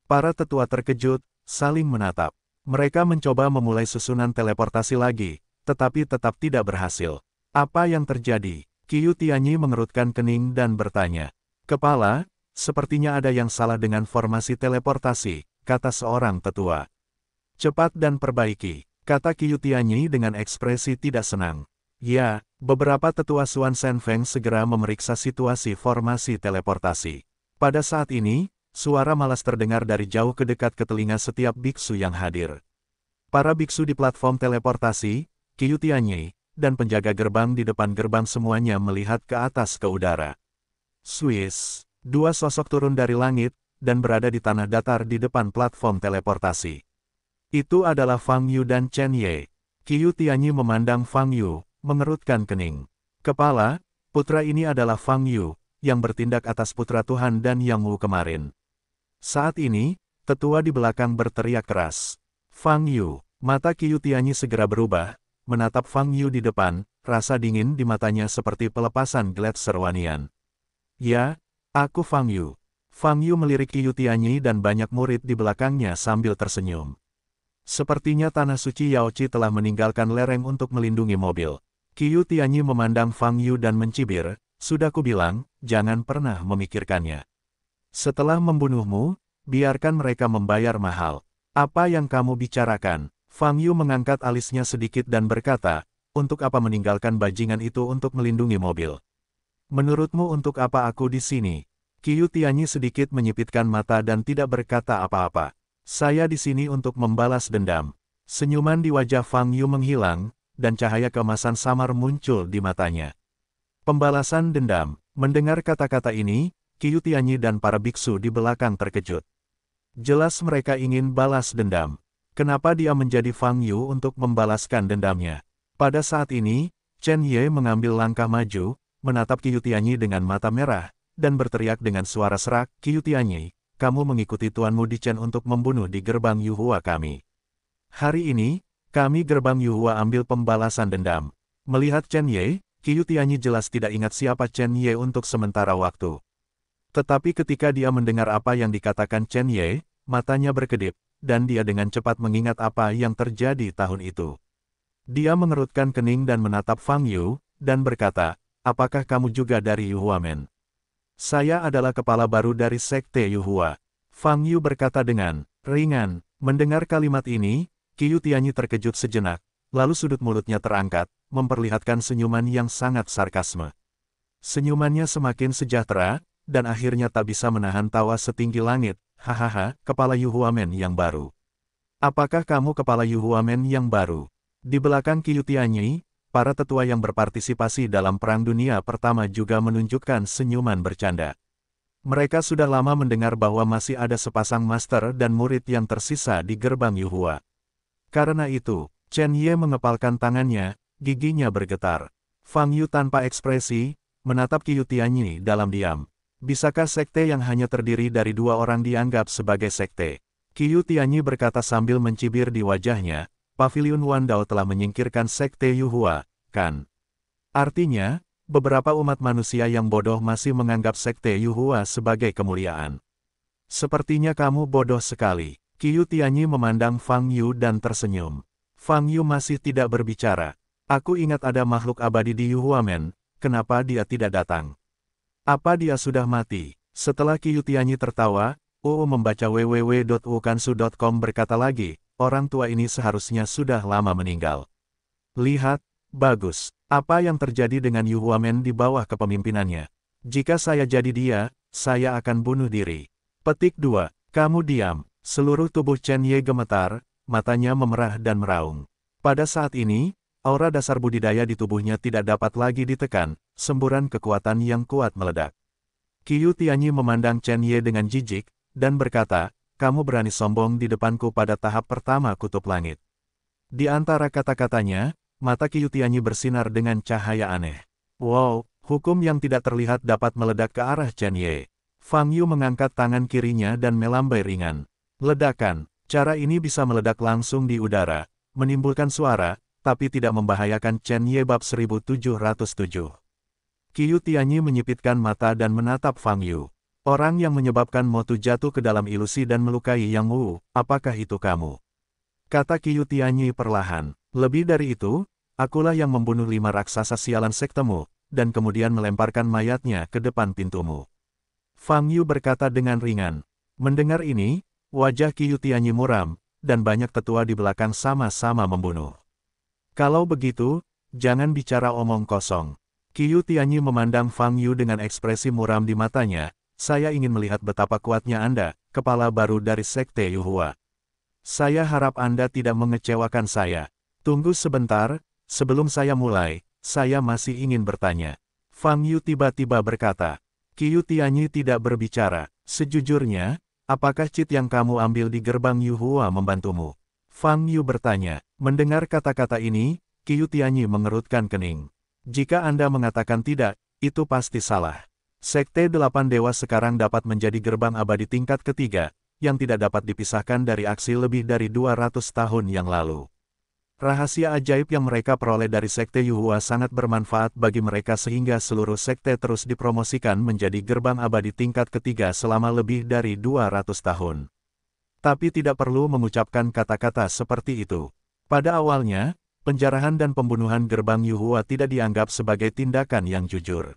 Para tetua terkejut, saling menatap. Mereka mencoba memulai susunan teleportasi lagi, tetapi tetap tidak berhasil. Apa yang terjadi? Qiu Tianyi mengerutkan kening dan bertanya. Kepala, sepertinya ada yang salah dengan formasi teleportasi, kata seorang tetua. Cepat dan perbaiki, kata Qiu Tianyi dengan ekspresi tidak senang. Ya, beberapa tetua Xuan Shenfeng segera memeriksa situasi formasi teleportasi. Pada saat ini, suara malas terdengar dari jauh ke dekat ke telinga setiap biksu yang hadir. Para biksu di platform teleportasi, Qiu Tianyi, dan penjaga gerbang di depan gerbang semuanya melihat ke atas ke udara. Swiss, dua sosok turun dari langit, dan berada di tanah datar di depan platform teleportasi. Itu adalah Fang Yu dan Chen Ye. Qiu Tianyi memandang Fang Yu, mengerutkan kening. Kepala, putra ini adalah Fang Yu, yang bertindak atas putra Tuhan dan Yang Wu kemarin. Saat ini, tetua di belakang berteriak keras. Fang Yu, mata Qiu Tianyi segera berubah, menatap Fang Yu di depan, rasa dingin di matanya seperti pelepasan gletser Wanian. Ya, aku Fang Yu. Fang Yu melirik Qiu Tianyi dan banyak murid di belakangnya sambil tersenyum. Sepertinya tanah suci Yaoqi telah meninggalkan lereng untuk melindungi mobil. Qiu Tianyi memandang Fang Yu dan mencibir, sudah kubilang, jangan pernah memikirkannya. Setelah membunuhmu, biarkan mereka membayar mahal. Apa yang kamu bicarakan? Fang Yu mengangkat alisnya sedikit dan berkata, untuk apa meninggalkan bajingan itu untuk melindungi mobil? Menurutmu untuk apa aku di sini? Qiu Tianyi sedikit menyipitkan mata dan tidak berkata apa-apa. Saya di sini untuk membalas dendam. Senyuman di wajah Fang Yu menghilang, dan cahaya keemasan samar muncul di matanya. Pembalasan dendam. Mendengar kata-kata ini, Qiu Tianyi dan para biksu di belakang terkejut. Jelas mereka ingin balas dendam. Kenapa dia menjadi Fang Yu untuk membalaskan dendamnya? Pada saat ini, Chen Ye mengambil langkah maju, menatap Qiu Tianyi dengan mata merah, dan berteriak dengan suara serak, Qiu Tianyi, kamu mengikuti tuanmu Di Chen untuk membunuh di gerbang Yuhua kami. Hari ini, kami gerbang Yuhua ambil pembalasan dendam. Melihat Chen Ye, Qiu Tianyi jelas tidak ingat siapa Chen Ye untuk sementara waktu. Tetapi ketika dia mendengar apa yang dikatakan Chen Ye, matanya berkedip, dan dia dengan cepat mengingat apa yang terjadi tahun itu. Dia mengerutkan kening dan menatap Fang Yu, dan berkata, apakah kamu juga dari Yuhua Men? Saya adalah kepala baru dari Sekte Yuhua. Fang Yu berkata dengan ringan. Mendengar kalimat ini, Qiu Tianyi terkejut sejenak, lalu sudut mulutnya terangkat, memperlihatkan senyuman yang sangat sarkasme. Senyumannya semakin sejahtera, dan akhirnya tak bisa menahan tawa setinggi langit. Hahaha, kepala Yuhua Men yang baru. Apakah kamu kepala Yuhua Men yang baru? Di belakang Qiu Tianyi, para tetua yang berpartisipasi dalam Perang Dunia Pertama juga menunjukkan senyuman bercanda. Mereka sudah lama mendengar bahwa masih ada sepasang master dan murid yang tersisa di gerbang Yuhua. Karena itu, Chen Ye mengepalkan tangannya, giginya bergetar. Fang Yu tanpa ekspresi, menatap Qiu Tianyi dalam diam. Bisakah sekte yang hanya terdiri dari dua orang dianggap sebagai sekte? Qiu Tianyi berkata sambil mencibir di wajahnya, Paviliun Wandao telah menyingkirkan Sekte Yuhua, kan? Artinya, beberapa umat manusia yang bodoh masih menganggap Sekte Yuhua sebagai kemuliaan. Sepertinya kamu bodoh sekali. Qiu Tianyi memandang Fang Yu dan tersenyum. Fang Yu masih tidak berbicara. Aku ingat ada makhluk abadi di Yuhua Men, kenapa dia tidak datang? Apa dia sudah mati? Setelah Qiu Tianyi tertawa, membaca www.wukansu.com berkata lagi, orang tua ini seharusnya sudah lama meninggal. Lihat, bagus, apa yang terjadi dengan Yuhua Men di bawah kepemimpinannya. Jika saya jadi dia, saya akan bunuh diri. Petik 2, kamu diam. Seluruh tubuh Chen Ye gemetar, matanya memerah dan meraung. Pada saat ini, aura dasar budidaya di tubuhnya tidak dapat lagi ditekan, semburan kekuatan yang kuat meledak. Qiu Tianyi memandang Chen Ye dengan jijik, dan berkata, kamu berani sombong di depanku pada tahap pertama kutub langit. Di antara kata-katanya, mata Qiu Tianyi bersinar dengan cahaya aneh. Wow, hukum yang tidak terlihat dapat meledak ke arah Chen Ye. Fang Yu mengangkat tangan kirinya dan melambai ringan. Ledakan, cara ini bisa meledak langsung di udara, menimbulkan suara, tapi tidak membahayakan Chen Ye bab 1707. Qiu Tianyi menyipitkan mata dan menatap Fang Yu. Orang yang menyebabkan Motu jatuh ke dalam ilusi dan melukai Yang Wu, apakah itu kamu? Kata Qiu Tianyi perlahan. Lebih dari itu, akulah yang membunuh 5 raksasa sialan sektemu, dan kemudian melemparkan mayatnya ke depan pintumu. Fang Yu berkata dengan ringan. Mendengar ini, wajah Qiu Tianyi muram, dan banyak tetua di belakang sama-sama membunuh. Kalau begitu, jangan bicara omong kosong. Qiu Tianyi memandang Fang Yu dengan ekspresi muram di matanya. Saya ingin melihat betapa kuatnya Anda, kepala baru dari Sekte Yuhua. Saya harap Anda tidak mengecewakan saya. Tunggu sebentar, sebelum saya mulai, saya masih ingin bertanya. Fang Yu tiba-tiba berkata. Qiu Tianyi tidak berbicara. Sejujurnya, apakah cheat yang kamu ambil di gerbang Yuhua membantumu? Fang Yu bertanya. Mendengar kata-kata ini, Qiu Tianyi mengerutkan kening. Jika Anda mengatakan tidak, itu pasti salah. Sekte 8 Dewa sekarang dapat menjadi gerbang abadi tingkat ketiga, yang tidak dapat dipisahkan dari aksi lebih dari 200 tahun yang lalu. Rahasia ajaib yang mereka peroleh dari Sekte Yuhua sangat bermanfaat bagi mereka sehingga seluruh sekte terus dipromosikan menjadi gerbang abadi tingkat ketiga selama lebih dari 200 tahun. Tapi tidak perlu mengucapkan kata-kata seperti itu. Pada awalnya, penjarahan dan pembunuhan gerbang Yuhua tidak dianggap sebagai tindakan yang jujur.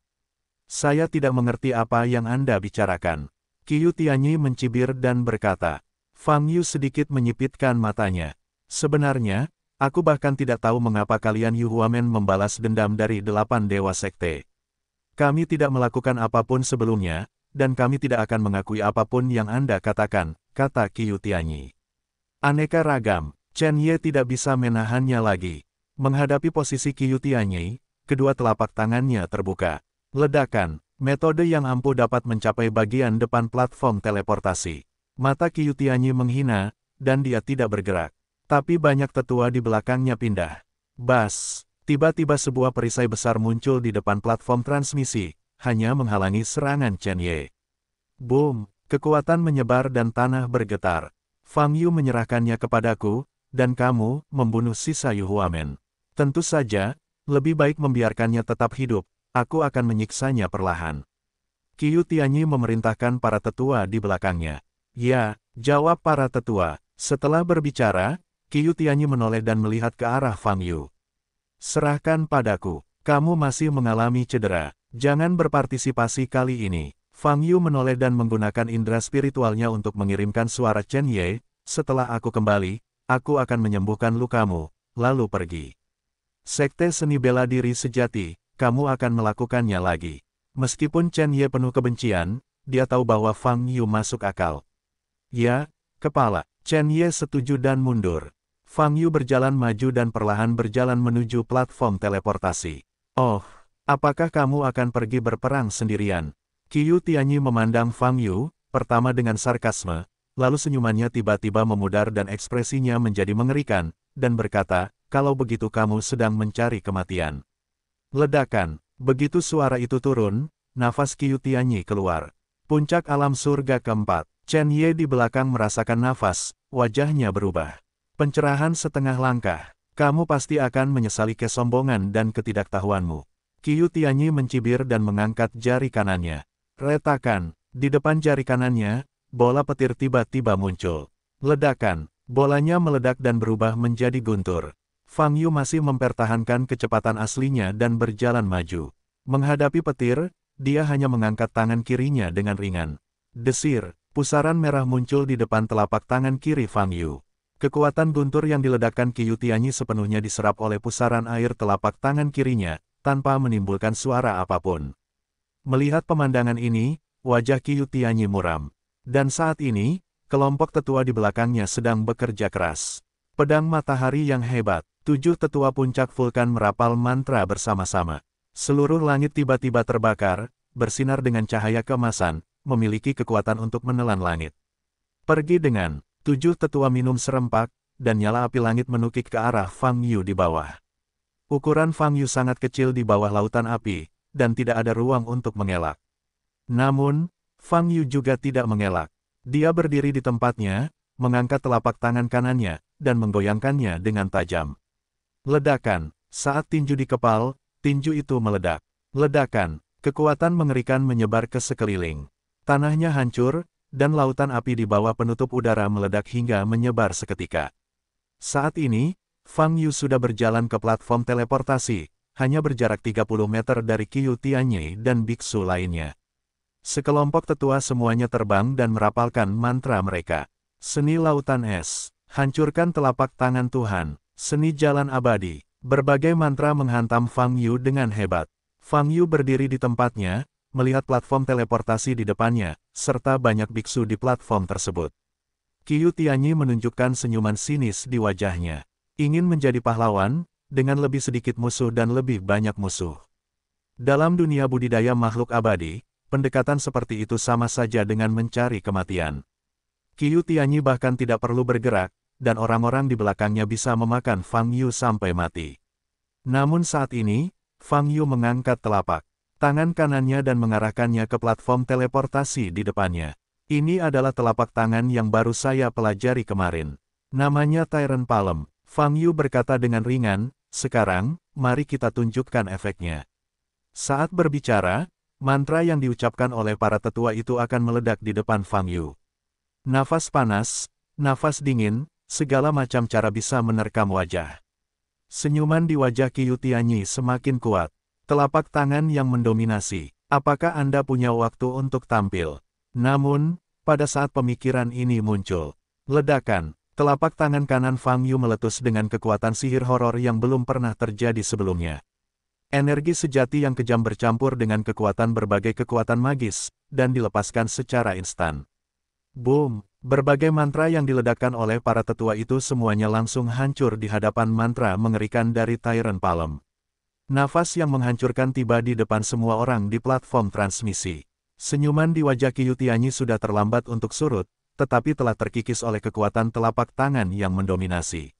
Saya tidak mengerti apa yang Anda bicarakan. Qiu Tianyi mencibir dan berkata. Fang Yu sedikit menyipitkan matanya. Sebenarnya, aku bahkan tidak tahu mengapa kalian Yuhuamen membalas dendam dari 8 Dewa Sekte. Kami tidak melakukan apapun sebelumnya, dan kami tidak akan mengakui apapun yang Anda katakan, kata Qiu Tianyi. Aneka ragam. Chen Ye tidak bisa menahannya lagi. Menghadapi posisi Qiu Tianyi, kedua telapak tangannya terbuka. Ledakan, metode yang ampuh dapat mencapai bagian depan platform teleportasi. Mata Qiu Tianyi menghina, dan dia tidak bergerak. Tapi banyak tetua di belakangnya pindah. Bas, tiba-tiba sebuah perisai besar muncul di depan platform transmisi, hanya menghalangi serangan Chen Ye. Boom, kekuatan menyebar dan tanah bergetar. Fang Yu menyerahkannya kepadaku, dan kamu membunuh sisa Yuhuamen. Tentu saja, lebih baik membiarkannya tetap hidup, aku akan menyiksanya perlahan. Qiu Tianyi memerintahkan para tetua di belakangnya. Ya, jawab para tetua. Setelah berbicara, Qiu Tianyi menoleh dan melihat ke arah Fang Yu. Serahkan padaku, kamu masih mengalami cedera, jangan berpartisipasi kali ini. Fang Yu menoleh dan menggunakan indera spiritualnya untuk mengirimkan suara Chen Ye, setelah aku kembali, aku akan menyembuhkan lukamu, lalu pergi. Sekte seni bela diri sejati, kamu akan melakukannya lagi. Meskipun Chen Ye penuh kebencian, dia tahu bahwa Fang Yu masuk akal. Ya, kepala. Chen Ye setuju dan mundur. Fang Yu berjalan maju dan perlahan berjalan menuju platform teleportasi. Oh, apakah kamu akan pergi berperang sendirian? Qiu Tianyi memandang Fang Yu, pertama dengan sarkasme, lalu senyumannya tiba-tiba memudar dan ekspresinya menjadi mengerikan, dan berkata, kalau begitu kamu sedang mencari kematian. Ledakan, begitu suara itu turun, nafas Qiu Tianyi keluar. Puncak alam surga keempat. Chen Ye di belakang merasakan nafas, wajahnya berubah. Pencerahan setengah langkah. Kamu pasti akan menyesali kesombongan dan ketidaktahuanmu. Qiu Tianyi mencibir dan mengangkat jari kanannya. Retakan, di depan jari kanannya, bola petir tiba-tiba muncul. Ledakan, bolanya meledak dan berubah menjadi guntur. Fang Yu masih mempertahankan kecepatan aslinya dan berjalan maju. Menghadapi petir, dia hanya mengangkat tangan kirinya dengan ringan. Desir, pusaran merah muncul di depan telapak tangan kiri Fang Yu. Kekuatan guntur yang diledakkan Qiu Tianyi sepenuhnya diserap oleh pusaran air telapak tangan kirinya, tanpa menimbulkan suara apapun. Melihat pemandangan ini, wajah Qiu Tianyi muram. Dan saat ini, kelompok tetua di belakangnya sedang bekerja keras. Pedang matahari yang hebat, 7 tetua puncak vulkan merapal mantra bersama-sama. Seluruh langit tiba-tiba terbakar, bersinar dengan cahaya keemasan, memiliki kekuatan untuk menelan langit. Pergi dengan 7 tetua minum serempak, dan nyala api langit menukik ke arah Fang Yu di bawah. Ukuran Fang Yu sangat kecil di bawah lautan api, dan tidak ada ruang untuk mengelak. Namun, Fang Yu juga tidak mengelak. Dia berdiri di tempatnya, mengangkat telapak tangan kanannya, dan menggoyangkannya dengan tajam. Ledakan, saat tinju dikepal, tinju itu meledak. Ledakan, kekuatan mengerikan menyebar ke sekeliling. Tanahnya hancur, dan lautan api di bawah penutup udara meledak hingga menyebar seketika. Saat ini, Fang Yu sudah berjalan ke platform teleportasi, hanya berjarak 30 meter dari Qiu Tianyi dan biksu lainnya. Sekelompok tetua semuanya terbang dan merapalkan mantra mereka. Seni lautan es, hancurkan telapak tangan Tuhan, seni jalan abadi. Berbagai mantra menghantam Fang Yu dengan hebat. Fang Yu berdiri di tempatnya, melihat platform teleportasi di depannya, serta banyak biksu di platform tersebut. Qiu Tianyi menunjukkan senyuman sinis di wajahnya. Ingin menjadi pahlawan, dengan lebih sedikit musuh dan lebih banyak musuh. Dalam dunia budidaya makhluk abadi, pendekatan seperti itu sama saja dengan mencari kematian. Qiu Tianyi bahkan tidak perlu bergerak, dan orang-orang di belakangnya bisa memakan Fang Yu sampai mati. Namun saat ini, Fang Yu mengangkat telapak tangan kanannya dan mengarahkannya ke platform teleportasi di depannya. Ini adalah telapak tangan yang baru saya pelajari kemarin. Namanya Tyrant Palm. Fang Yu berkata dengan ringan, sekarang, mari kita tunjukkan efeknya. Saat berbicara, mantra yang diucapkan oleh para tetua itu akan meledak di depan Fang Yu. Nafas panas, nafas dingin, segala macam cara bisa menerkam wajah. Senyuman di wajah Qiu Tianyi semakin kuat. Telapak tangan yang mendominasi. Apakah Anda punya waktu untuk tampil? Namun, pada saat pemikiran ini muncul, ledakan, telapak tangan kanan Fang Yu meletus dengan kekuatan sihir horor yang belum pernah terjadi sebelumnya. Energi sejati yang kejam bercampur dengan kekuatan berbagai kekuatan magis, dan dilepaskan secara instan. Boom! Berbagai mantra yang diledakkan oleh para tetua itu semuanya langsung hancur di hadapan mantra mengerikan dari Tyrant Palm. Nafas yang menghancurkan tiba di depan semua orang di platform transmisi. Senyuman di wajah Qiu Tianyi sudah terlambat untuk surut, tetapi telah terkikis oleh kekuatan telapak tangan yang mendominasi.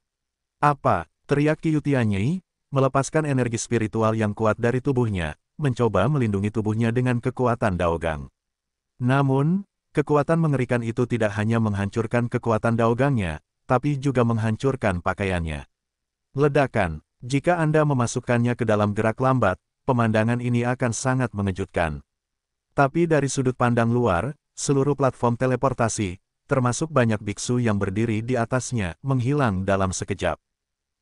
Apa? Teriak Qiu Tianyi, melepaskan energi spiritual yang kuat dari tubuhnya, mencoba melindungi tubuhnya dengan kekuatan Daogang. Namun, kekuatan mengerikan itu tidak hanya menghancurkan kekuatan daogangnya, tapi juga menghancurkan pakaiannya. Ledakan, jika Anda memasukkannya ke dalam gerak lambat, pemandangan ini akan sangat mengejutkan. Tapi dari sudut pandang luar, seluruh platform teleportasi, termasuk banyak biksu yang berdiri di atasnya, menghilang dalam sekejap.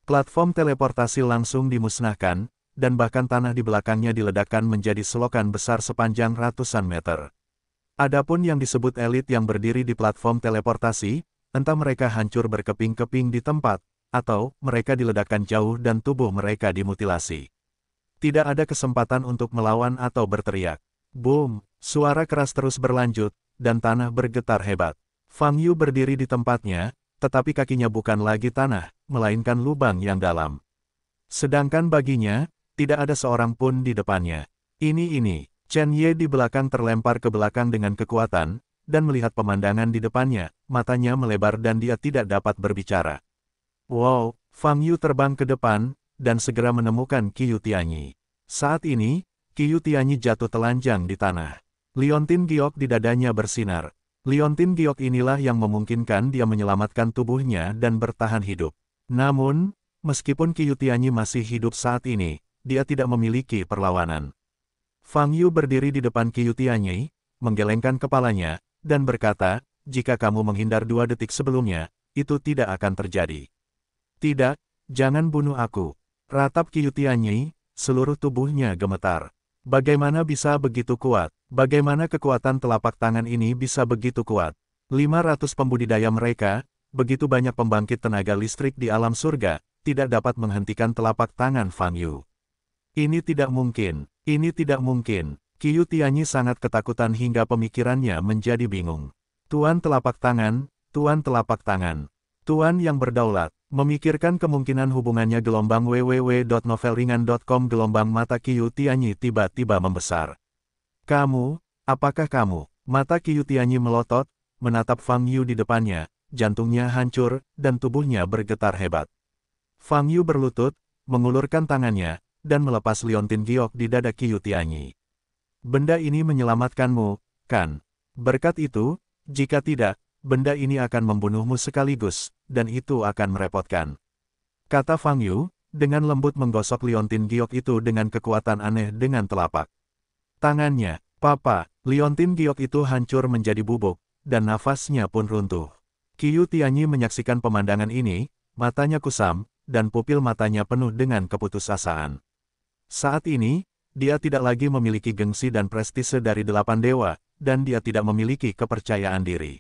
Platform teleportasi langsung dimusnahkan, dan bahkan tanah di belakangnya diledakkan menjadi selokan besar sepanjang ratusan meter. Adapun yang disebut elit yang berdiri di platform teleportasi, entah mereka hancur berkeping-keping di tempat, atau mereka diledakkan jauh dan tubuh mereka dimutilasi. Tidak ada kesempatan untuk melawan atau berteriak. Boom! Suara keras terus berlanjut, dan tanah bergetar hebat. Fang Yu berdiri di tempatnya, tetapi kakinya bukan lagi tanah, melainkan lubang yang dalam. Sedangkan baginya, tidak ada seorang pun di depannya. Ini. Chen Ye di belakang terlempar ke belakang dengan kekuatan, dan melihat pemandangan di depannya, matanya melebar dan dia tidak dapat berbicara. Wow, Fang Yu terbang ke depan, dan segera menemukan Qiu Tianyi. Saat ini, Qiu Tianyi jatuh telanjang di tanah. Liontin giok di dadanya bersinar. Liontin giok inilah yang memungkinkan dia menyelamatkan tubuhnya dan bertahan hidup. Namun, meskipun Qiu Tianyi masih hidup saat ini, dia tidak memiliki perlawanan. Fang Yu berdiri di depan Qiu Tianyi, menggelengkan kepalanya, dan berkata, jika kamu menghindar 2 detik sebelumnya, itu tidak akan terjadi. Tidak, jangan bunuh aku. Ratap Qiu Tianyi, seluruh tubuhnya gemetar. Bagaimana bisa begitu kuat? Bagaimana kekuatan telapak tangan ini bisa begitu kuat? 500 pembudidaya mereka, begitu banyak pembangkit tenaga listrik di alam surga, tidak dapat menghentikan telapak tangan Fang Yu. Ini tidak mungkin. Ini tidak mungkin. Qiu Tianyi sangat ketakutan hingga pemikirannya menjadi bingung. Tuan telapak tangan, Tuan telapak tangan. Tuan yang berdaulat, Memikirkan kemungkinan hubungannya gelombang www.novelringan.com gelombang mata Qiu Tianyi tiba-tiba membesar. Kamu, apakah kamu? Mata Qiu Tianyi melotot, menatap Fang Yu di depannya, jantungnya hancur, dan tubuhnya bergetar hebat. Fang Yu berlutut, mengulurkan tangannya, dan melepas liontin giok di dada Qiu Tianyi. Benda ini menyelamatkanmu, kan? Berkat itu, jika tidak, benda ini akan membunuhmu sekaligus, dan itu akan merepotkan. Kata Fang Yu, dengan lembut menggosok liontin giok itu dengan kekuatan aneh dengan telapak tangannya. Papa, liontin giok itu hancur menjadi bubuk, dan nafasnya pun runtuh. Qiu Tianyi menyaksikan pemandangan ini, matanya kusam, dan pupil matanya penuh dengan keputusasaan. Saat ini, dia tidak lagi memiliki gengsi dan prestise dari 8 dewa, dan dia tidak memiliki kepercayaan diri.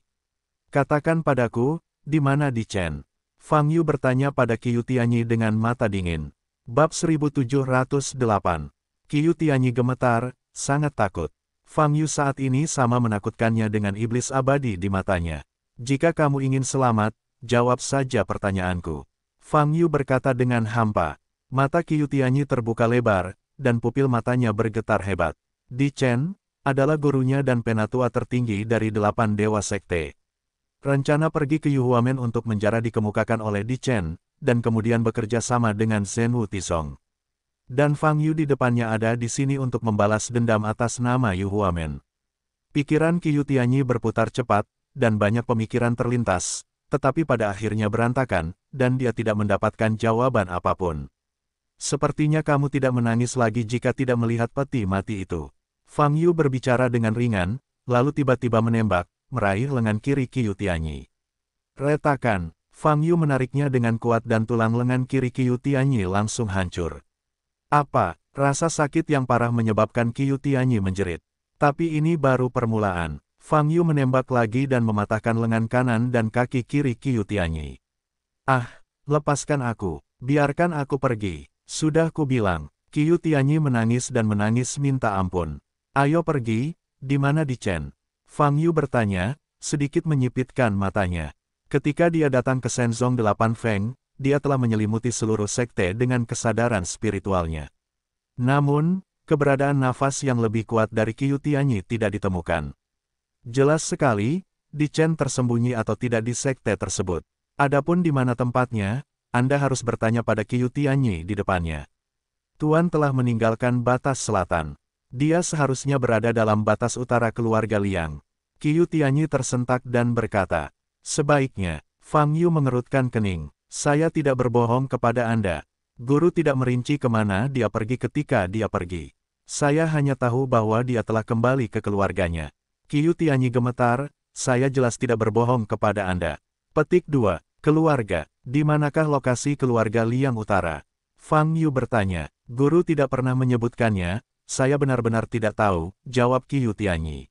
Katakan padaku, di mana Di Chen? Fang Yu bertanya pada Qiu Tianyi dengan mata dingin. Bab 1708. Qiu Tianyi gemetar, sangat takut. Fang Yu saat ini sama menakutkannya dengan iblis abadi di matanya. Jika kamu ingin selamat, jawab saja pertanyaanku. Fang Yu berkata dengan hampa. Mata Qiu Tianyi terbuka lebar, dan pupil matanya bergetar hebat. Di Chen adalah gurunya dan penatua tertinggi dari 8 dewa sekte. Rencana pergi ke Yuhuamen untuk menjara dikemukakan oleh Di Chen, dan kemudian bekerja sama dengan Zhen Wu Tizong. Dan Fang Yu di depannya ada di sini untuk membalas dendam atas nama Yuhuamen. Pikiran Qiu Tianyi berputar cepat, dan banyak pemikiran terlintas, tetapi pada akhirnya berantakan, dan dia tidak mendapatkan jawaban apapun. Sepertinya kamu tidak menangis lagi jika tidak melihat peti mati itu. Fang Yu berbicara dengan ringan, lalu tiba-tiba menembak, meraih lengan kiri Qiu Tianyi. Retakan, Fang Yu menariknya dengan kuat dan tulang lengan kiri Qiu Tianyi langsung hancur. Apa, rasa sakit yang parah menyebabkan Qiu Tianyi menjerit. Tapi ini baru permulaan. Fang Yu menembak lagi dan mematahkan lengan kanan dan kaki kiri Qiu Tianyi. Ah, lepaskan aku, biarkan aku pergi. Sudah kubilang. Qiu Tianyi menangis dan menangis minta ampun. Ayo pergi, di mana Di Chen? Fang Yu bertanya, sedikit menyipitkan matanya. Ketika dia datang ke Shenzong 8 Feng, dia telah menyelimuti seluruh sekte dengan kesadaran spiritualnya. Namun, keberadaan nafas yang lebih kuat dari Qiu Tianyi tidak ditemukan. Jelas sekali, Di Chen tersembunyi atau tidak di sekte tersebut. Adapun di mana tempatnya, Anda harus bertanya pada Qiu Tianyi di depannya. Tuan telah meninggalkan batas selatan. Dia seharusnya berada dalam batas utara keluarga Liang. Qiu Tianyi tersentak dan berkata, sebaiknya, Fang Yu mengerutkan kening. Saya tidak berbohong kepada Anda. Guru tidak merinci kemana dia pergi ketika dia pergi. Saya hanya tahu bahwa dia telah kembali ke keluarganya. Qiu Tianyi gemetar, saya jelas tidak berbohong kepada Anda. Petik 2. Keluarga. Di manakah lokasi keluarga Liang Utara? Fang Yu bertanya. Guru tidak pernah menyebutkannya, saya benar-benar tidak tahu, jawab Qiu Tianyi.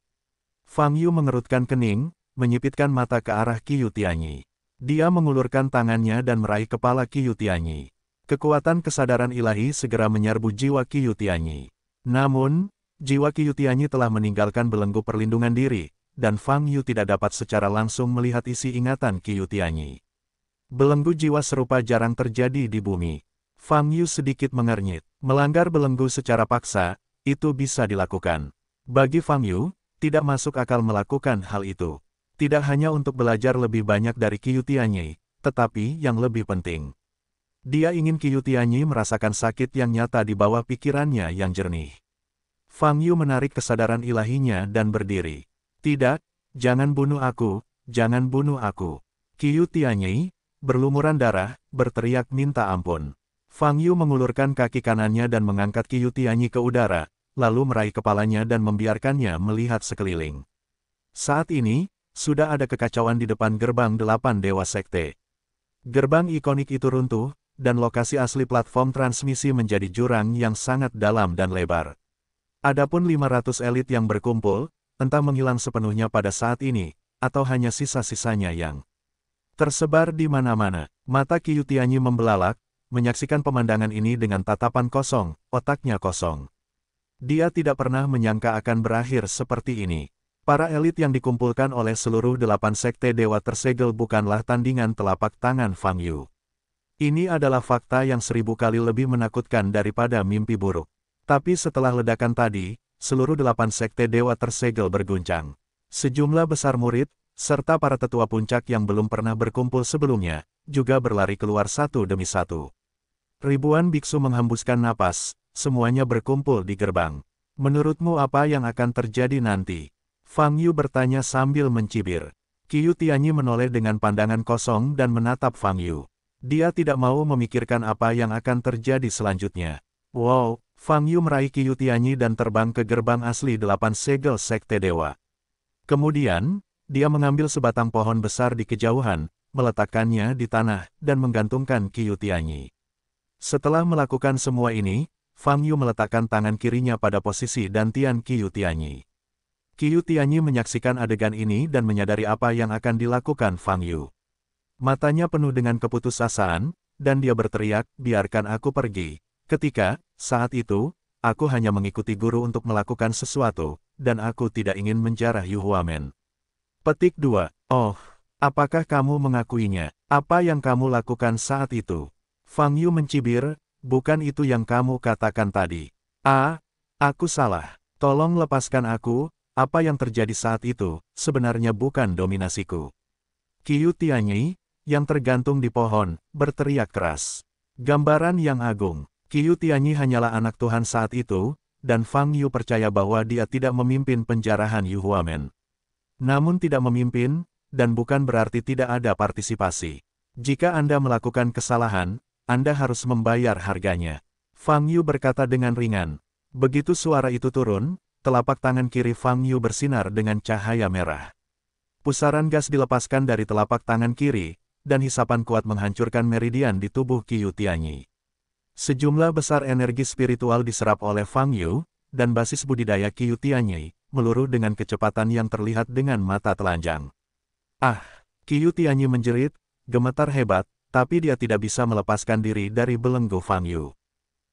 Fang Yu mengerutkan kening, menyipitkan mata ke arah Qiu Tianyi. Dia mengulurkan tangannya dan meraih kepala Qiu Tianyi. Kekuatan kesadaran ilahi segera menyerbu jiwa Qiu Tianyi. Namun, jiwa Qiu Tianyi telah meninggalkan belenggu perlindungan diri, dan Fang Yu tidak dapat secara langsung melihat isi ingatan Qiu Tianyi. Belenggu jiwa serupa jarang terjadi di bumi. Fang Yu sedikit mengernyit. Melanggar belenggu secara paksa, itu bisa dilakukan. Bagi Fang Yu, tidak masuk akal melakukan hal itu. Tidak hanya untuk belajar lebih banyak dari Qiu Tianyi, tetapi yang lebih penting. Dia ingin Qiu Tianyi merasakan sakit yang nyata di bawah pikirannya yang jernih. Fang Yu menarik kesadaran ilahinya dan berdiri. Tidak, jangan bunuh aku, jangan bunuh aku. Qiu Tianyi, berlumuran darah, berteriak minta ampun. Fang Yu mengulurkan kaki kanannya dan mengangkat Qiu Tianyi ke udara, lalu meraih kepalanya dan membiarkannya melihat sekeliling. Saat ini, sudah ada kekacauan di depan gerbang 8 Dewa Sekte. Gerbang ikonik itu runtuh, dan lokasi asli platform transmisi menjadi jurang yang sangat dalam dan lebar. Adapun 500 elit yang berkumpul, entah menghilang sepenuhnya pada saat ini, atau hanya sisa-sisanya yang tersebar di mana-mana. Mata Qiu Tianyi membelalak, menyaksikan pemandangan ini dengan tatapan kosong, otaknya kosong. Dia tidak pernah menyangka akan berakhir seperti ini. Para elit yang dikumpulkan oleh seluruh 8 sekte dewa tersegel bukanlah tandingan telapak tangan Fang Yu. Ini adalah fakta yang 1000 kali lebih menakutkan daripada mimpi buruk. Tapi setelah ledakan tadi, seluruh 8 sekte dewa tersegel berguncang. Sejumlah besar murid, serta para tetua puncak yang belum pernah berkumpul sebelumnya, juga berlari keluar satu demi satu. Ribuan biksu menghembuskan napas, semuanya berkumpul di gerbang. Menurutmu apa yang akan terjadi nanti? Fang Yu bertanya sambil mencibir. Qiu Tianyi menoleh dengan pandangan kosong dan menatap Fang Yu. Dia tidak mau memikirkan apa yang akan terjadi selanjutnya. Wow, Fang Yu meraih Qiu Tianyi dan terbang ke gerbang asli 8 segel sekte dewa. Kemudian, dia mengambil sebatang pohon besar di kejauhan, meletakkannya di tanah, dan menggantungkan Qiu Tianyi. Setelah melakukan semua ini, Fang Yu meletakkan tangan kirinya pada posisi dantian Qiu Tianyi. Qiu Tianyi menyaksikan adegan ini dan menyadari apa yang akan dilakukan Fang Yu. Matanya penuh dengan keputusasaan, dan dia berteriak, biarkan aku pergi. Ketika, saat itu, aku hanya mengikuti guru untuk melakukan sesuatu, dan aku tidak ingin menjarah Yu Huamen. Petik 2. Oh, apakah kamu mengakuinya? Apa yang kamu lakukan saat itu? Fang Yu mencibir, bukan itu yang kamu katakan tadi. Aku salah. Tolong lepaskan aku. Apa yang terjadi saat itu, sebenarnya bukan dominasiku. Qiu Tianyi, yang tergantung di pohon, berteriak keras. Gambaran yang agung. Qiu Tianyi hanyalah anak Tuhan saat itu, dan Fang Yu percaya bahwa dia tidak memimpin penjarahan Yu Huamen. Namun tidak memimpin, dan bukan berarti tidak ada partisipasi. Jika Anda melakukan kesalahan, Anda harus membayar harganya. Fang Yu berkata dengan ringan. Begitu suara itu turun, telapak tangan kiri Fang Yu bersinar dengan cahaya merah. Pusaran gas dilepaskan dari telapak tangan kiri, dan hisapan kuat menghancurkan meridian di tubuh Qiu Tianyi. Sejumlah besar energi spiritual diserap oleh Fang Yu, dan basis budidaya Qiu Tianyi, meluruh dengan kecepatan yang terlihat dengan mata telanjang. Qiu Tianyi menjerit, gemetar hebat, tapi dia tidak bisa melepaskan diri dari belenggu Fang Yu.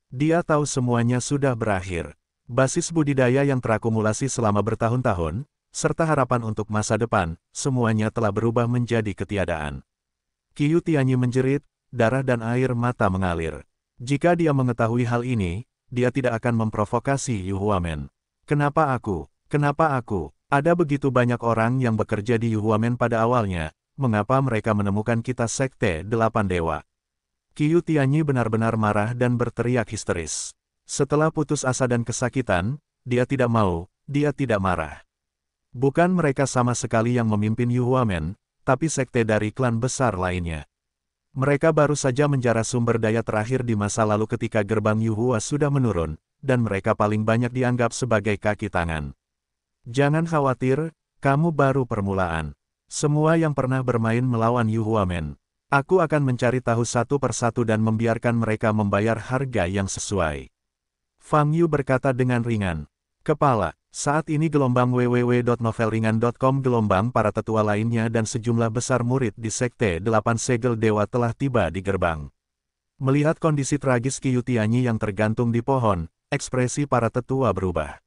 Dia tahu semuanya sudah berakhir. Basis budidaya yang terakumulasi selama bertahun-tahun, serta harapan untuk masa depan, semuanya telah berubah menjadi ketiadaan. Qiu Tianyi menjerit, darah dan air mata mengalir. Jika dia mengetahui hal ini, dia tidak akan memprovokasi Yu Huamen. Kenapa aku? Kenapa aku? Ada begitu banyak orang yang bekerja di Yu Huamen pada awalnya, mengapa mereka menemukan kita sekte 8 dewa? Qiu Tianyi benar-benar marah dan berteriak histeris. Setelah putus asa dan kesakitan, dia tidak marah. Bukan mereka sama sekali yang memimpin Yu Huamen, tapi sekte dari klan besar lainnya. Mereka baru saja menjarah sumber daya terakhir di masa lalu ketika gerbang Yu Hua sudah menurun, dan mereka paling banyak dianggap sebagai kaki tangan. Jangan khawatir, kamu baru permulaan. Semua yang pernah bermain melawan Yu Huamen, aku akan mencari tahu satu persatu dan membiarkan mereka membayar harga yang sesuai. Fang Yu berkata dengan ringan. Kepala, saat ini gelombang www.novelringan.com gelombang para tetua lainnya dan sejumlah besar murid di sekte 8 segel dewa telah tiba di gerbang. Melihat kondisi tragis Qiu Tianyi yang tergantung di pohon, ekspresi para tetua berubah.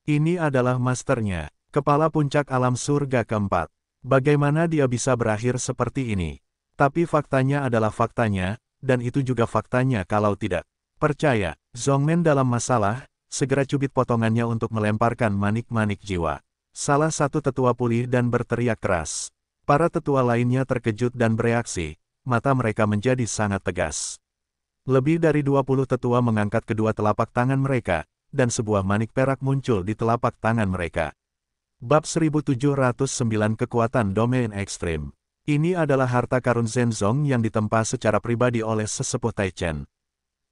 Ini adalah masternya, kepala puncak alam surga keempat. Bagaimana dia bisa berakhir seperti ini? Tapi faktanya adalah faktanya, dan itu juga faktanya kalau tidak percaya. Zhongmen dalam masalah, segera cubit potongannya untuk melemparkan manik-manik jiwa. Salah satu tetua pulih dan berteriak keras. Para tetua lainnya terkejut dan bereaksi, mata mereka menjadi sangat tegas. Lebih dari 20 tetua mengangkat kedua telapak tangan mereka, dan sebuah manik perak muncul di telapak tangan mereka. Bab 1709 Kekuatan Domain Ekstrim. Ini adalah harta karun Zhenzong yang ditempa secara pribadi oleh sesepuh Taichen.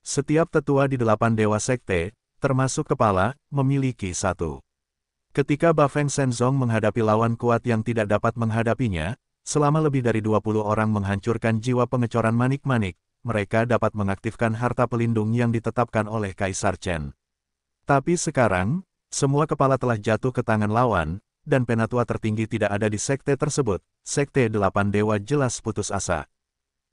Setiap tetua di 8 dewa sekte, termasuk kepala, memiliki satu. Ketika Bafeng Shenzong menghadapi lawan kuat yang tidak dapat menghadapinya, selama lebih dari 20 orang menghancurkan jiwa pengecoran manik-manik, mereka dapat mengaktifkan harta pelindung yang ditetapkan oleh Kaisar Chen. Tapi sekarang, semua kepala telah jatuh ke tangan lawan, dan penatua tertinggi tidak ada di sekte tersebut. Sekte 8 dewa jelas putus asa.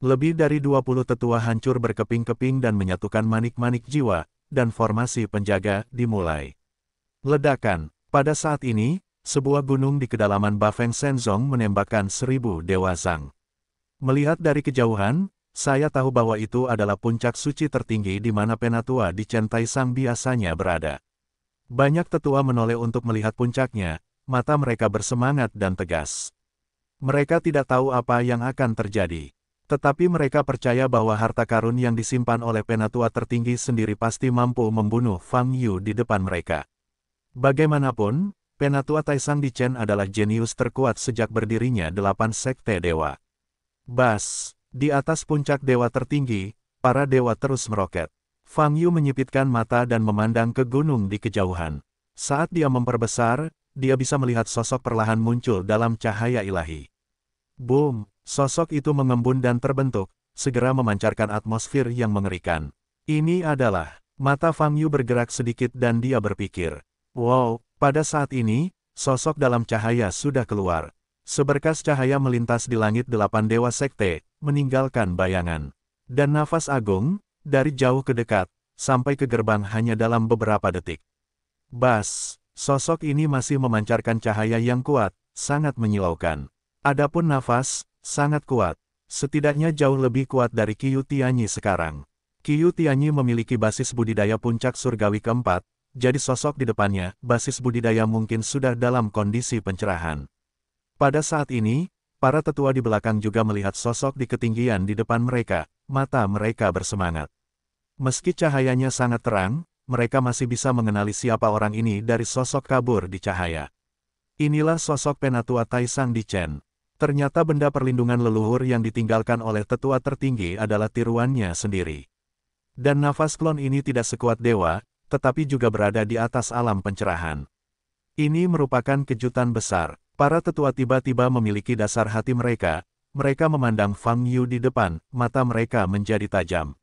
Lebih dari 20 tetua hancur berkeping-keping dan menyatukan manik-manik jiwa, dan formasi penjaga dimulai. Ledakan. Pada saat ini, sebuah gunung di kedalaman Bafeng Shenzong menembakkan 1000 dewa Zhang. Melihat dari kejauhan, Saya tahu bahwa itu adalah puncak suci tertinggi di mana Penatua di Chen Taisang biasanya berada. Banyak tetua menoleh untuk melihat puncaknya, mata mereka bersemangat dan tegas. Mereka tidak tahu apa yang akan terjadi. Tetapi mereka percaya bahwa harta karun yang disimpan oleh Penatua tertinggi sendiri pasti mampu membunuh Fang Yu di depan mereka. Bagaimanapun, Penatua Taisang di Chen adalah jenius terkuat sejak berdirinya 8 sekte dewa. Bas, di atas puncak dewa tertinggi, para dewa terus meroket. Fang Yu menyipitkan mata dan memandang ke gunung di kejauhan. Saat dia memperbesar, dia bisa melihat sosok perlahan muncul dalam cahaya ilahi. Boom, sosok itu mengembun dan terbentuk, segera memancarkan atmosfer yang mengerikan. Ini adalah, mata Fang Yu bergerak sedikit dan dia berpikir. Wow, pada saat ini, sosok dalam cahaya sudah keluar. Seberkas cahaya melintas di langit 8 dewa sekte, meninggalkan bayangan. Dan nafas agung, dari jauh ke dekat, sampai ke gerbang hanya dalam beberapa detik. Bas, sosok ini masih memancarkan cahaya yang kuat, sangat menyilaukan. Adapun nafas, sangat kuat. Setidaknya jauh lebih kuat dari Qiu Tianyi sekarang. Qiu Tianyi memiliki basis budidaya puncak surgawi keempat, jadi sosok di depannya, basis budidaya mungkin sudah dalam kondisi pencerahan. Pada saat ini, para tetua di belakang juga melihat sosok di ketinggian di depan mereka, mata mereka bersemangat. Meski cahayanya sangat terang, mereka masih bisa mengenali siapa orang ini dari sosok kabur di cahaya. Inilah sosok Penatua Taisang di Chen. Ternyata benda perlindungan leluhur yang ditinggalkan oleh tetua tertinggi adalah tiruannya sendiri. Dan nafas klon ini tidak sekuat dewa, tetapi juga berada di atas alam pencerahan. Ini merupakan kejutan besar. Para tetua tiba-tiba memiliki dasar hati mereka memandang Fang Yu di depan, mata mereka menjadi tajam.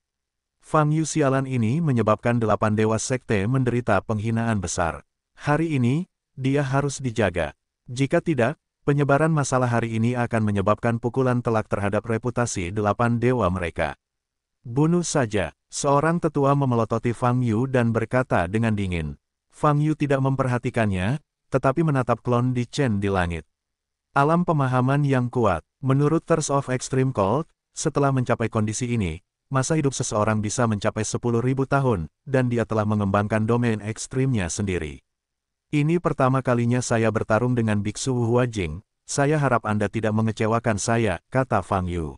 Fang Yu sialan ini menyebabkan 8 dewa sekte menderita penghinaan besar. Hari ini, dia harus dijaga. Jika tidak, penyebaran masalah hari ini akan menyebabkan pukulan telak terhadap reputasi 8 dewa mereka. Bunuh saja. Seorang tetua memelototi Fang Yu dan berkata dengan dingin. Fang Yu tidak memperhatikannya, tetapi menatap klon di Chen di langit. Alam pemahaman yang kuat. Menurut Thirst of Extreme Cult, setelah mencapai kondisi ini, masa hidup seseorang bisa mencapai 10.000 tahun, dan dia telah mengembangkan domain ekstrimnya sendiri. Ini pertama kalinya saya bertarung dengan Biksu Huajing, saya harap Anda tidak mengecewakan saya, kata Fang Yu.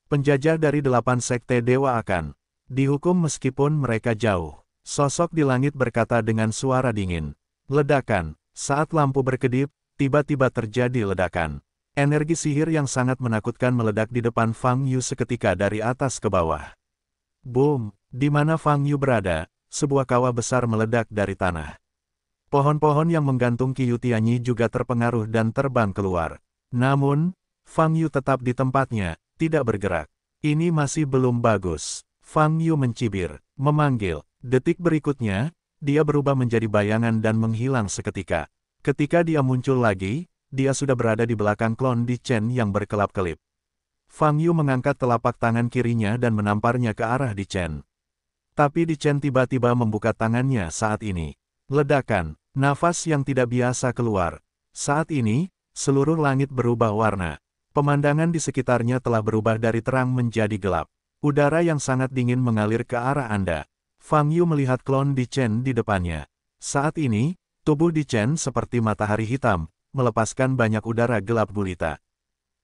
Penjajah dari 8 sekte dewa akan dihukum meskipun mereka jauh. Sosok di langit berkata dengan suara dingin. Ledakan. Saat lampu berkedip, tiba-tiba terjadi ledakan. Energi sihir yang sangat menakutkan meledak di depan Fang Yu seketika dari atas ke bawah. Boom! Di mana Fang Yu berada, sebuah kawah besar meledak dari tanah. Pohon-pohon yang menggantung Qiu Tianyi juga terpengaruh dan terbang keluar. Namun, Fang Yu tetap di tempatnya, tidak bergerak. Ini masih belum bagus. Fang Yu mencibir, memanggil. Detik berikutnya, dia berubah menjadi bayangan dan menghilang seketika. Ketika dia muncul lagi, dia sudah berada di belakang klon di Chen yang berkelap-kelip. Fang Yu mengangkat telapak tangan kirinya dan menamparnya ke arah di Chen. Tapi di Chen tiba-tiba membuka tangannya saat ini. Ledakan, nafas yang tidak biasa keluar. Saat ini, seluruh langit berubah warna. Pemandangan di sekitarnya telah berubah dari terang menjadi gelap. Udara yang sangat dingin mengalir ke arah Anda. Fang Yu melihat klon di Chen di depannya. Saat ini, tubuh di Chen seperti matahari hitam, melepaskan banyak udara gelap gulita.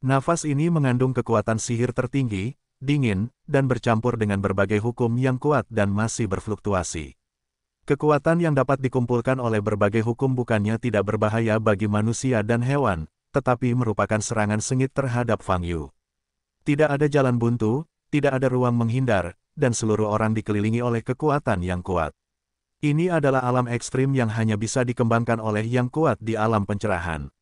Nafas ini mengandung kekuatan sihir tertinggi, dingin, dan bercampur dengan berbagai hukum yang kuat dan masih berfluktuasi. Kekuatan yang dapat dikumpulkan oleh berbagai hukum bukannya tidak berbahaya bagi manusia dan hewan, tetapi merupakan serangan sengit terhadap Fang Yu. Tidak ada jalan buntu, tidak ada ruang menghindar, dan seluruh orang dikelilingi oleh kekuatan yang kuat. Ini adalah alam ekstrim yang hanya bisa dikembangkan oleh yang kuat di alam pencerahan.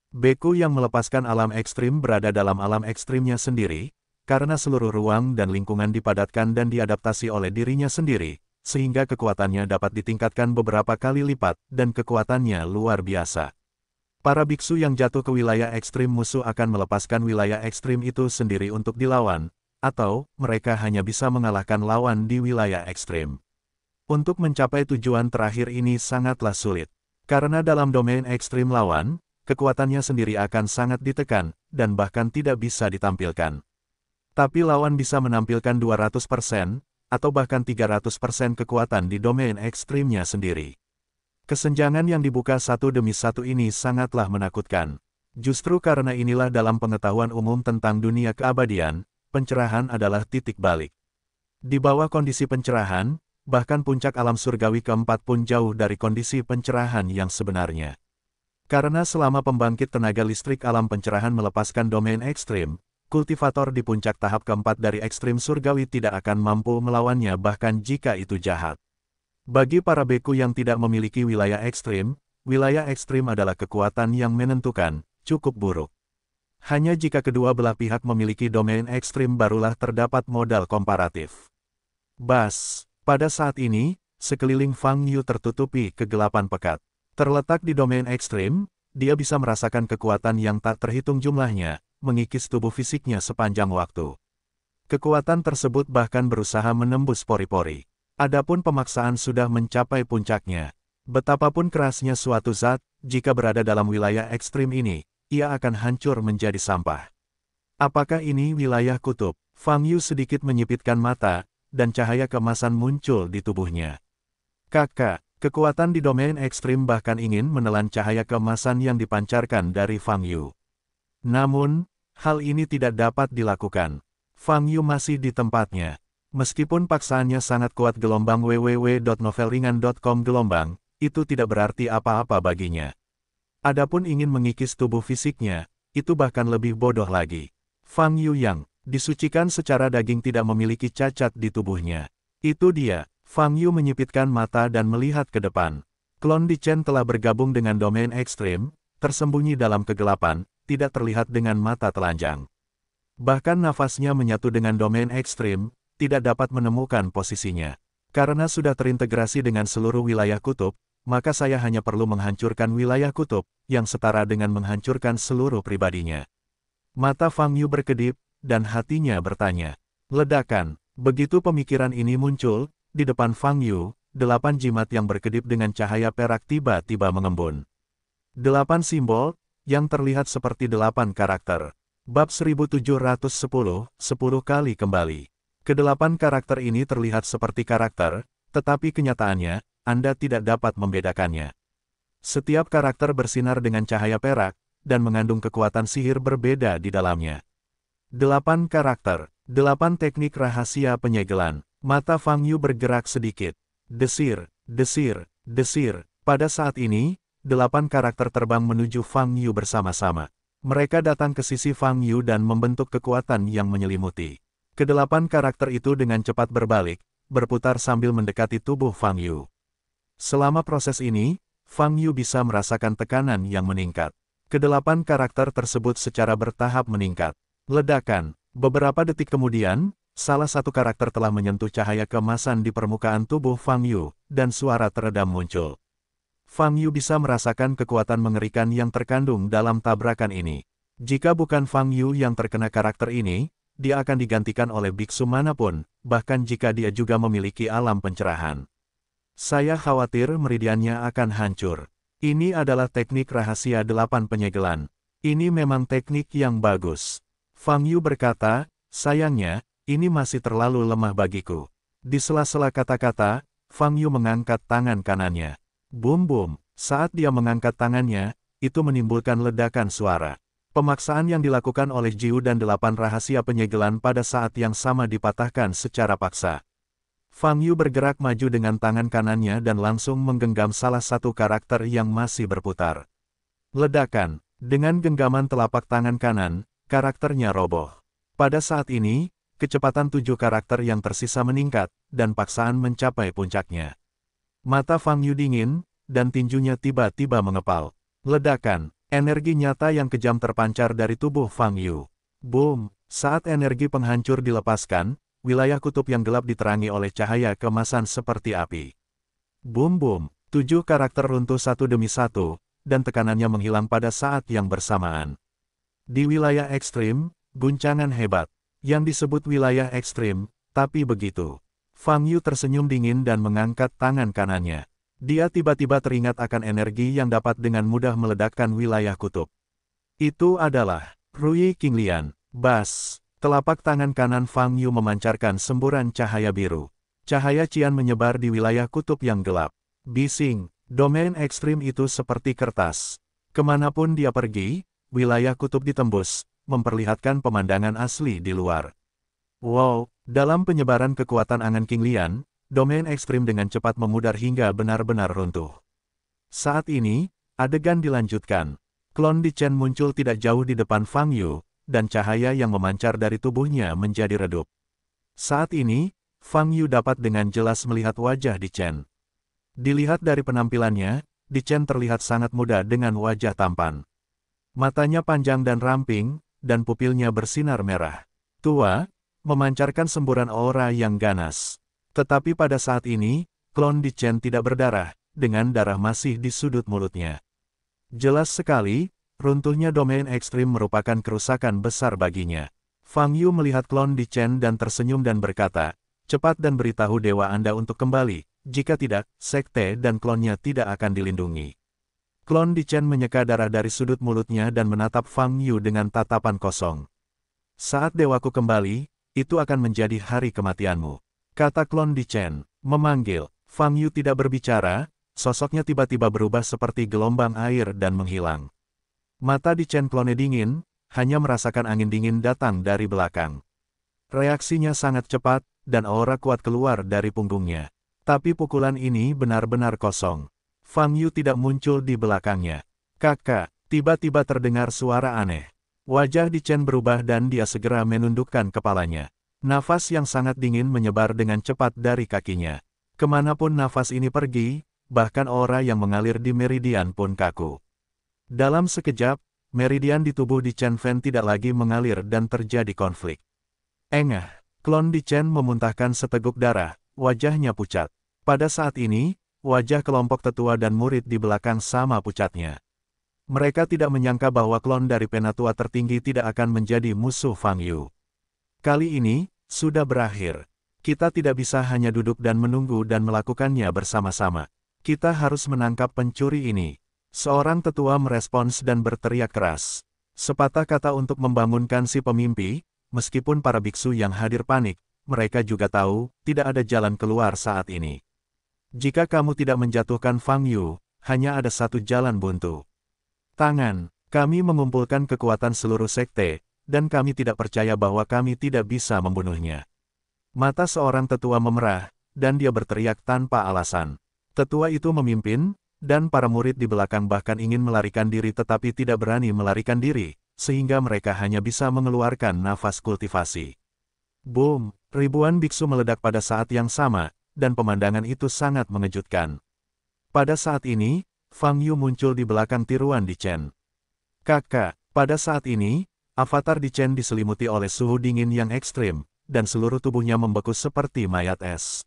Beku yang melepaskan alam ekstrim berada dalam alam ekstrimnya sendiri, karena seluruh ruang dan lingkungan dipadatkan dan diadaptasi oleh dirinya sendiri, sehingga kekuatannya dapat ditingkatkan beberapa kali lipat, dan kekuatannya luar biasa. Para biksu yang jatuh ke wilayah ekstrim musuh akan melepaskan wilayah ekstrim itu sendiri untuk dilawan, atau mereka hanya bisa mengalahkan lawan di wilayah ekstrim. Untuk mencapai tujuan terakhir ini sangatlah sulit. Karena dalam domain ekstrim lawan, kekuatannya sendiri akan sangat ditekan, dan bahkan tidak bisa ditampilkan. Tapi lawan bisa menampilkan 200%, atau bahkan 300% kekuatan di domain ekstrimnya sendiri. Kesenjangan yang dibuka satu demi satu ini sangatlah menakutkan. Justru karena inilah dalam pengetahuan umum tentang dunia keabadian, pencerahan adalah titik balik. Di bawah kondisi pencerahan, bahkan puncak alam surgawi keempat pun jauh dari kondisi pencerahan yang sebenarnya. Karena selama pembangkit tenaga listrik alam pencerahan melepaskan domain ekstrim, kultivator di puncak tahap keempat dari ekstrim surgawi tidak akan mampu melawannya bahkan jika itu jahat. Bagi para beku yang tidak memiliki wilayah ekstrim adalah kekuatan yang menentukan, cukup buruk. Hanya jika kedua belah pihak memiliki domain ekstrim barulah terdapat modal komparatif. Pada saat ini, sekeliling Fang Yu tertutupi kegelapan pekat. Terletak di domain ekstrim, dia bisa merasakan kekuatan yang tak terhitung jumlahnya, mengikis tubuh fisiknya sepanjang waktu. Kekuatan tersebut bahkan berusaha menembus pori-pori. Adapun pemaksaan sudah mencapai puncaknya. Betapapun kerasnya suatu zat, jika berada dalam wilayah ekstrim ini, ia akan hancur menjadi sampah. Apakah ini wilayah kutub? Fang Yu sedikit menyipitkan mata, dan cahaya keemasan muncul di tubuhnya. Kakak, kekuatan di domain ekstrim bahkan ingin menelan cahaya keemasan yang dipancarkan dari Fang Yu. Namun, hal ini tidak dapat dilakukan. Fang Yu masih di tempatnya. Meskipun paksaannya sangat kuat gelombang www.novelringan.com gelombang, itu tidak berarti apa-apa baginya. Adapun ingin mengikis tubuh fisiknya, itu bahkan lebih bodoh lagi. Fang Yu yang disucikan secara daging tidak memiliki cacat di tubuhnya. Itu dia. Fang Yu menyipitkan mata dan melihat ke depan. Klon Di Chen telah bergabung dengan domain ekstrim, tersembunyi dalam kegelapan, tidak terlihat dengan mata telanjang. Bahkan nafasnya menyatu dengan domain ekstrim, tidak dapat menemukan posisinya. Karena sudah terintegrasi dengan seluruh wilayah kutub, maka saya hanya perlu menghancurkan wilayah kutub, yang setara dengan menghancurkan seluruh pribadinya. Mata Fang Yu berkedip, dan hatinya bertanya. Ledakan. Begitu pemikiran ini muncul, di depan Fang Yu, 8 jimat yang berkedip dengan cahaya perak tiba-tiba mengembun. 8 simbol, yang terlihat seperti 8 karakter. Bab 1710, 10 kali kembali. Kedelapan karakter ini terlihat seperti karakter, tetapi kenyataannya, Anda tidak dapat membedakannya. Setiap karakter bersinar dengan cahaya perak, dan mengandung kekuatan sihir berbeda di dalamnya. 8 karakter, 8 teknik rahasia penyegelan. Mata Fang Yu bergerak sedikit. Desir, desir, desir. Pada saat ini, 8 karakter terbang menuju Fang Yu bersama-sama. Mereka datang ke sisi Fang Yu dan membentuk kekuatan yang menyelimuti. Kedelapan karakter itu dengan cepat berbalik, berputar sambil mendekati tubuh Fang Yu. Selama proses ini, Fang Yu bisa merasakan tekanan yang meningkat. Kedelapan karakter tersebut secara bertahap meningkat. Ledakan. Beberapa detik kemudian, salah satu karakter telah menyentuh cahaya keemasan di permukaan tubuh Fang Yu, dan suara teredam muncul. Fang Yu bisa merasakan kekuatan mengerikan yang terkandung dalam tabrakan ini. Jika bukan Fang Yu yang terkena karakter ini, dia akan digantikan oleh biksu manapun, bahkan jika dia juga memiliki alam pencerahan. Saya khawatir meridiannya akan hancur. Ini adalah teknik rahasia 8 penyegelan. Ini memang teknik yang bagus. Fang Yu berkata, sayangnya, ini masih terlalu lemah bagiku. Di sela-sela kata-kata, Fang Yu mengangkat tangan kanannya. Bum-bum, saat dia mengangkat tangannya, itu menimbulkan ledakan suara. Pemaksaan yang dilakukan oleh Jiu dan 8 rahasia penyegelan pada saat yang sama dipatahkan secara paksa. Fang Yu bergerak maju dengan tangan kanannya dan langsung menggenggam salah satu karakter yang masih berputar. Ledakan. Dengan genggaman telapak tangan kanan, karakternya roboh. Pada saat ini, kecepatan 7 karakter yang tersisa meningkat, dan paksaan mencapai puncaknya. Mata Fang Yu dingin, dan tinjunya tiba-tiba mengepal. Ledakan. Energi nyata yang kejam terpancar dari tubuh Fang Yu. Boom! Saat energi penghancur dilepaskan, wilayah kutub yang gelap diterangi oleh cahaya keemasan seperti api. Boom-boom! 7 karakter runtuh satu demi satu, dan tekanannya menghilang pada saat yang bersamaan. Di wilayah ekstrim, guncangan hebat. Yang disebut wilayah ekstrim, tapi begitu. Fang Yu tersenyum dingin dan mengangkat tangan kanannya. Dia tiba-tiba teringat akan energi yang dapat dengan mudah meledakkan wilayah kutub. Itu adalah Ruyi Qinglian. Bas! Telapak tangan kanan Fang Yu memancarkan semburan cahaya biru. Cahaya cian menyebar di wilayah kutub yang gelap. Bising, domain ekstrim itu seperti kertas. Kemanapun dia pergi, wilayah kutub ditembus, memperlihatkan pemandangan asli di luar. Wow, dalam penyebaran kekuatan angan King Lian, domain ekstrim dengan cepat memudar hingga benar-benar runtuh. Saat ini, adegan dilanjutkan. Klon Di Chen muncul tidak jauh di depan Fang Yu, dan cahaya yang memancar dari tubuhnya menjadi redup. Saat ini, Fang Yu dapat dengan jelas melihat wajah Di Chen. Dilihat dari penampilannya, Di Chen terlihat sangat muda dengan wajah tampan. Matanya panjang dan ramping, dan pupilnya bersinar merah. Tua, memancarkan semburan aura yang ganas. Tetapi pada saat ini, klon Di Chen tidak berdarah, dengan darah masih di sudut mulutnya. Jelas sekali, runtuhnya domain ekstrim merupakan kerusakan besar baginya. Fang Yu melihat klon Di Chen dan tersenyum dan berkata, "Cepat dan beritahu dewa Anda untuk kembali, jika tidak, sekte dan klonnya tidak akan dilindungi." Klon Di Chen menyeka darah dari sudut mulutnya dan menatap Fang Yu dengan tatapan kosong. "Saat dewaku kembali, itu akan menjadi hari kematianmu," kata klon Di Chen. Memanggil, Fang Yu tidak berbicara, sosoknya tiba-tiba berubah seperti gelombang air dan menghilang. Mata Di Chen klone dingin, hanya merasakan angin dingin datang dari belakang. Reaksinya sangat cepat, dan aura kuat keluar dari punggungnya. Tapi pukulan ini benar-benar kosong. Fang Yu tidak muncul di belakangnya. "Kakak," tiba-tiba terdengar suara aneh. Wajah Di Chen berubah dan dia segera menundukkan kepalanya. Nafas yang sangat dingin menyebar dengan cepat dari kakinya. Kemanapun nafas ini pergi, bahkan aura yang mengalir di meridian pun kaku. Dalam sekejap, meridian di tubuh Di Chen Fen tidak lagi mengalir dan terjadi konflik. Engah, klon Di Chen memuntahkan seteguk darah, wajahnya pucat. Pada saat ini, wajah kelompok tetua dan murid di belakang sama pucatnya. Mereka tidak menyangka bahwa klon dari penatua tertinggi tidak akan menjadi musuh Fang Yu. Kali ini, sudah berakhir. Kita tidak bisa hanya duduk dan menunggu dan melakukannya bersama-sama. Kita harus menangkap pencuri ini. Seorang tetua merespons dan berteriak keras. Sepatah kata untuk membangunkan si pemimpi, meskipun para biksu yang hadir panik, mereka juga tahu, tidak ada jalan keluar saat ini. Jika kamu tidak menjatuhkan Fang Yu, hanya ada satu jalan buntu. Tangan, kami mengumpulkan kekuatan seluruh sekte, dan kami tidak percaya bahwa kami tidak bisa membunuhnya. Mata seorang tetua memerah, dan dia berteriak tanpa alasan. Tetua itu memimpin, dan para murid di belakang bahkan ingin melarikan diri tetapi tidak berani melarikan diri, sehingga mereka hanya bisa mengeluarkan nafas kultivasi. Boom, ribuan biksu meledak pada saat yang sama, dan pemandangan itu sangat mengejutkan. Pada saat ini, Fang Yu muncul di belakang tiruan Di Chen. "Kakak," pada saat ini, avatar Di Chen diselimuti oleh suhu dingin yang ekstrim, dan seluruh tubuhnya membeku seperti mayat es.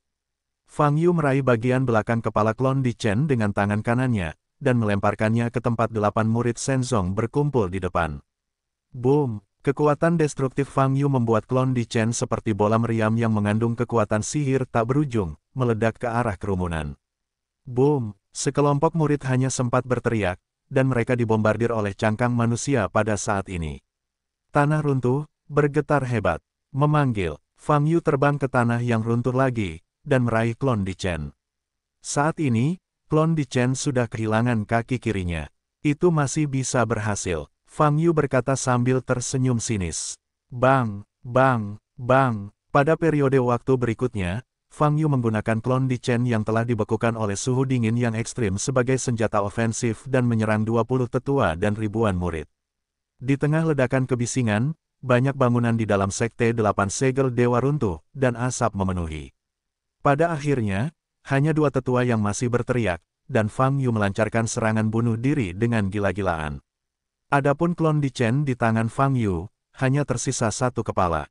Fang Yu meraih bagian belakang kepala klon Di Chen dengan tangan kanannya, dan melemparkannya ke tempat 8 murid Shenzong berkumpul di depan. Boom! Kekuatan destruktif Fang Yu membuat klon Di Chen seperti bola meriam yang mengandung kekuatan sihir tak berujung, meledak ke arah kerumunan. Boom! Sekelompok murid hanya sempat berteriak, dan mereka dibombardir oleh cangkang manusia pada saat ini. Tanah runtuh, bergetar hebat. Memanggil, Fang Yu terbang ke tanah yang runtuh lagi, dan meraih klon Di Chen. Saat ini, klon Di Chen sudah kehilangan kaki kirinya. Itu masih bisa berhasil, Fang Yu berkata sambil tersenyum sinis. Bang, bang, bang. Pada periode waktu berikutnya, Fang Yu menggunakan klon Di Chen yang telah dibekukan oleh suhu dingin yang ekstrim sebagai senjata ofensif dan menyerang 20 tetua dan ribuan murid. Di tengah ledakan kebisingan, banyak bangunan di dalam sekte 8 segel dewa runtuh, dan asap memenuhi. Pada akhirnya, hanya 2 tetua yang masih berteriak, dan Fang Yu melancarkan serangan bunuh diri dengan gila-gilaan. Adapun klon Di Chen di tangan Fang Yu, hanya tersisa 1 kepala.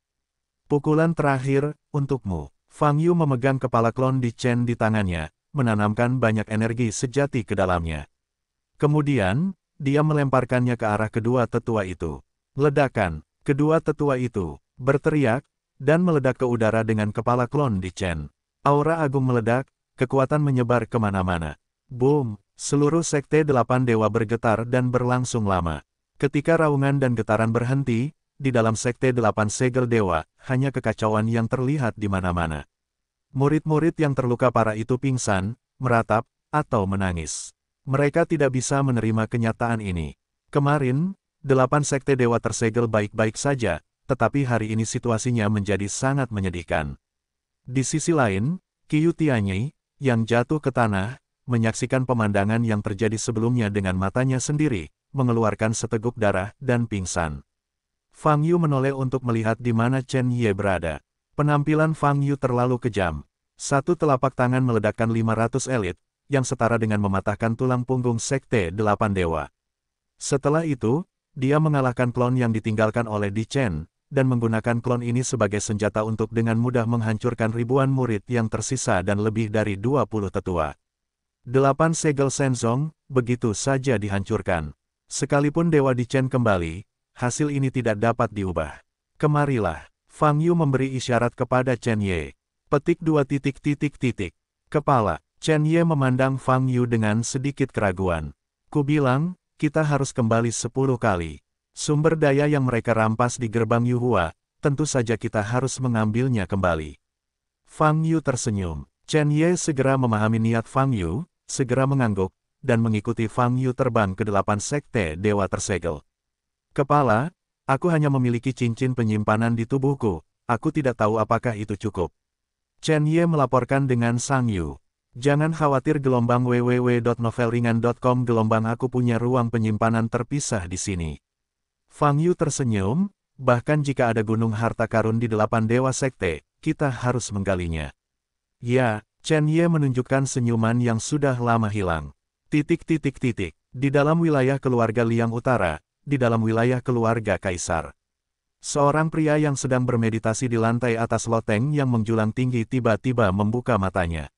Pukulan terakhir, untukmu. Fang Yu memegang kepala klon Di Chen di tangannya, menanamkan banyak energi sejati ke dalamnya. Kemudian, dia melemparkannya ke arah kedua tetua itu. Ledakan, kedua tetua itu berteriak, dan meledak ke udara dengan kepala klon Di Chen. Aura agung meledak, kekuatan menyebar kemana-mana. Boom! Seluruh sekte 8 dewa bergetar dan berlangsung lama. Ketika raungan dan getaran berhenti, di dalam Sekte Delapan Segel Dewa, hanya kekacauan yang terlihat di mana-mana. Murid-murid yang terluka parah itu pingsan, meratap, atau menangis. Mereka tidak bisa menerima kenyataan ini. Kemarin, 8 Sekte Dewa tersegel baik-baik saja, tetapi hari ini situasinya menjadi sangat menyedihkan. Di sisi lain, Qiu Tianyi, yang jatuh ke tanah, menyaksikan pemandangan yang terjadi sebelumnya dengan matanya sendiri, mengeluarkan seteguk darah dan pingsan. Fang Yu menoleh untuk melihat di mana Chen Ye berada. Penampilan Fang Yu terlalu kejam. Satu telapak tangan meledakkan 500 elit, yang setara dengan mematahkan tulang punggung Sekte Delapan Dewa. Setelah itu, dia mengalahkan klon yang ditinggalkan oleh Di Chen, dan menggunakan klon ini sebagai senjata untuk dengan mudah menghancurkan ribuan murid yang tersisa dan lebih dari 20 tetua. 8 segel Shenzong, begitu saja dihancurkan. Sekalipun Dewa Di Chen kembali, hasil ini tidak dapat diubah. Kemarilah. Fang Yu memberi isyarat kepada Chen Ye. Petik 2 titik titik titik. Kepala. Chen Ye memandang Fang Yu dengan sedikit keraguan. Ku bilang, kita harus kembali 10 kali. Sumber daya yang mereka rampas di gerbang Yuhua, tentu saja kita harus mengambilnya kembali. Fang Yu tersenyum. Chen Ye segera memahami niat Fang Yu, segera mengangguk, dan mengikuti Fang Yu terbang ke 8 sekte dewa tersegel. Kepala, aku hanya memiliki cincin penyimpanan di tubuhku, aku tidak tahu apakah itu cukup. Chen Ye melaporkan dengan Sang Yu. Jangan khawatir gelombang www.novelringan.com gelombang aku punya ruang penyimpanan terpisah di sini. Fang Yu tersenyum, bahkan jika ada gunung harta karun di 8 dewa sekte, kita harus menggalinya. Ya, Chen Ye menunjukkan senyuman yang sudah lama hilang. Titik titik titik. Di dalam wilayah keluarga Liang Utara, di dalam wilayah keluarga Kaisar. Seorang pria yang sedang bermeditasi di lantai atas loteng yang menjulang tinggi tiba-tiba membuka matanya.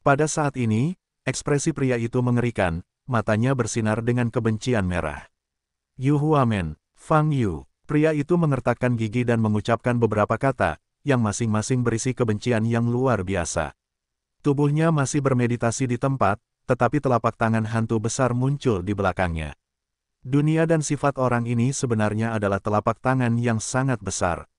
Pada saat ini, ekspresi pria itu mengerikan, matanya bersinar dengan kebencian merah. Yu Huamen, Fang Yu, pria itu mengertakkan gigi dan mengucapkan beberapa kata, yang masing-masing berisi kebencian yang luar biasa. Tubuhnya masih bermeditasi di tempat, tetapi telapak tangan hantu besar muncul di belakangnya. Dunia dan sifat orang ini sebenarnya adalah telapak tangan yang sangat besar.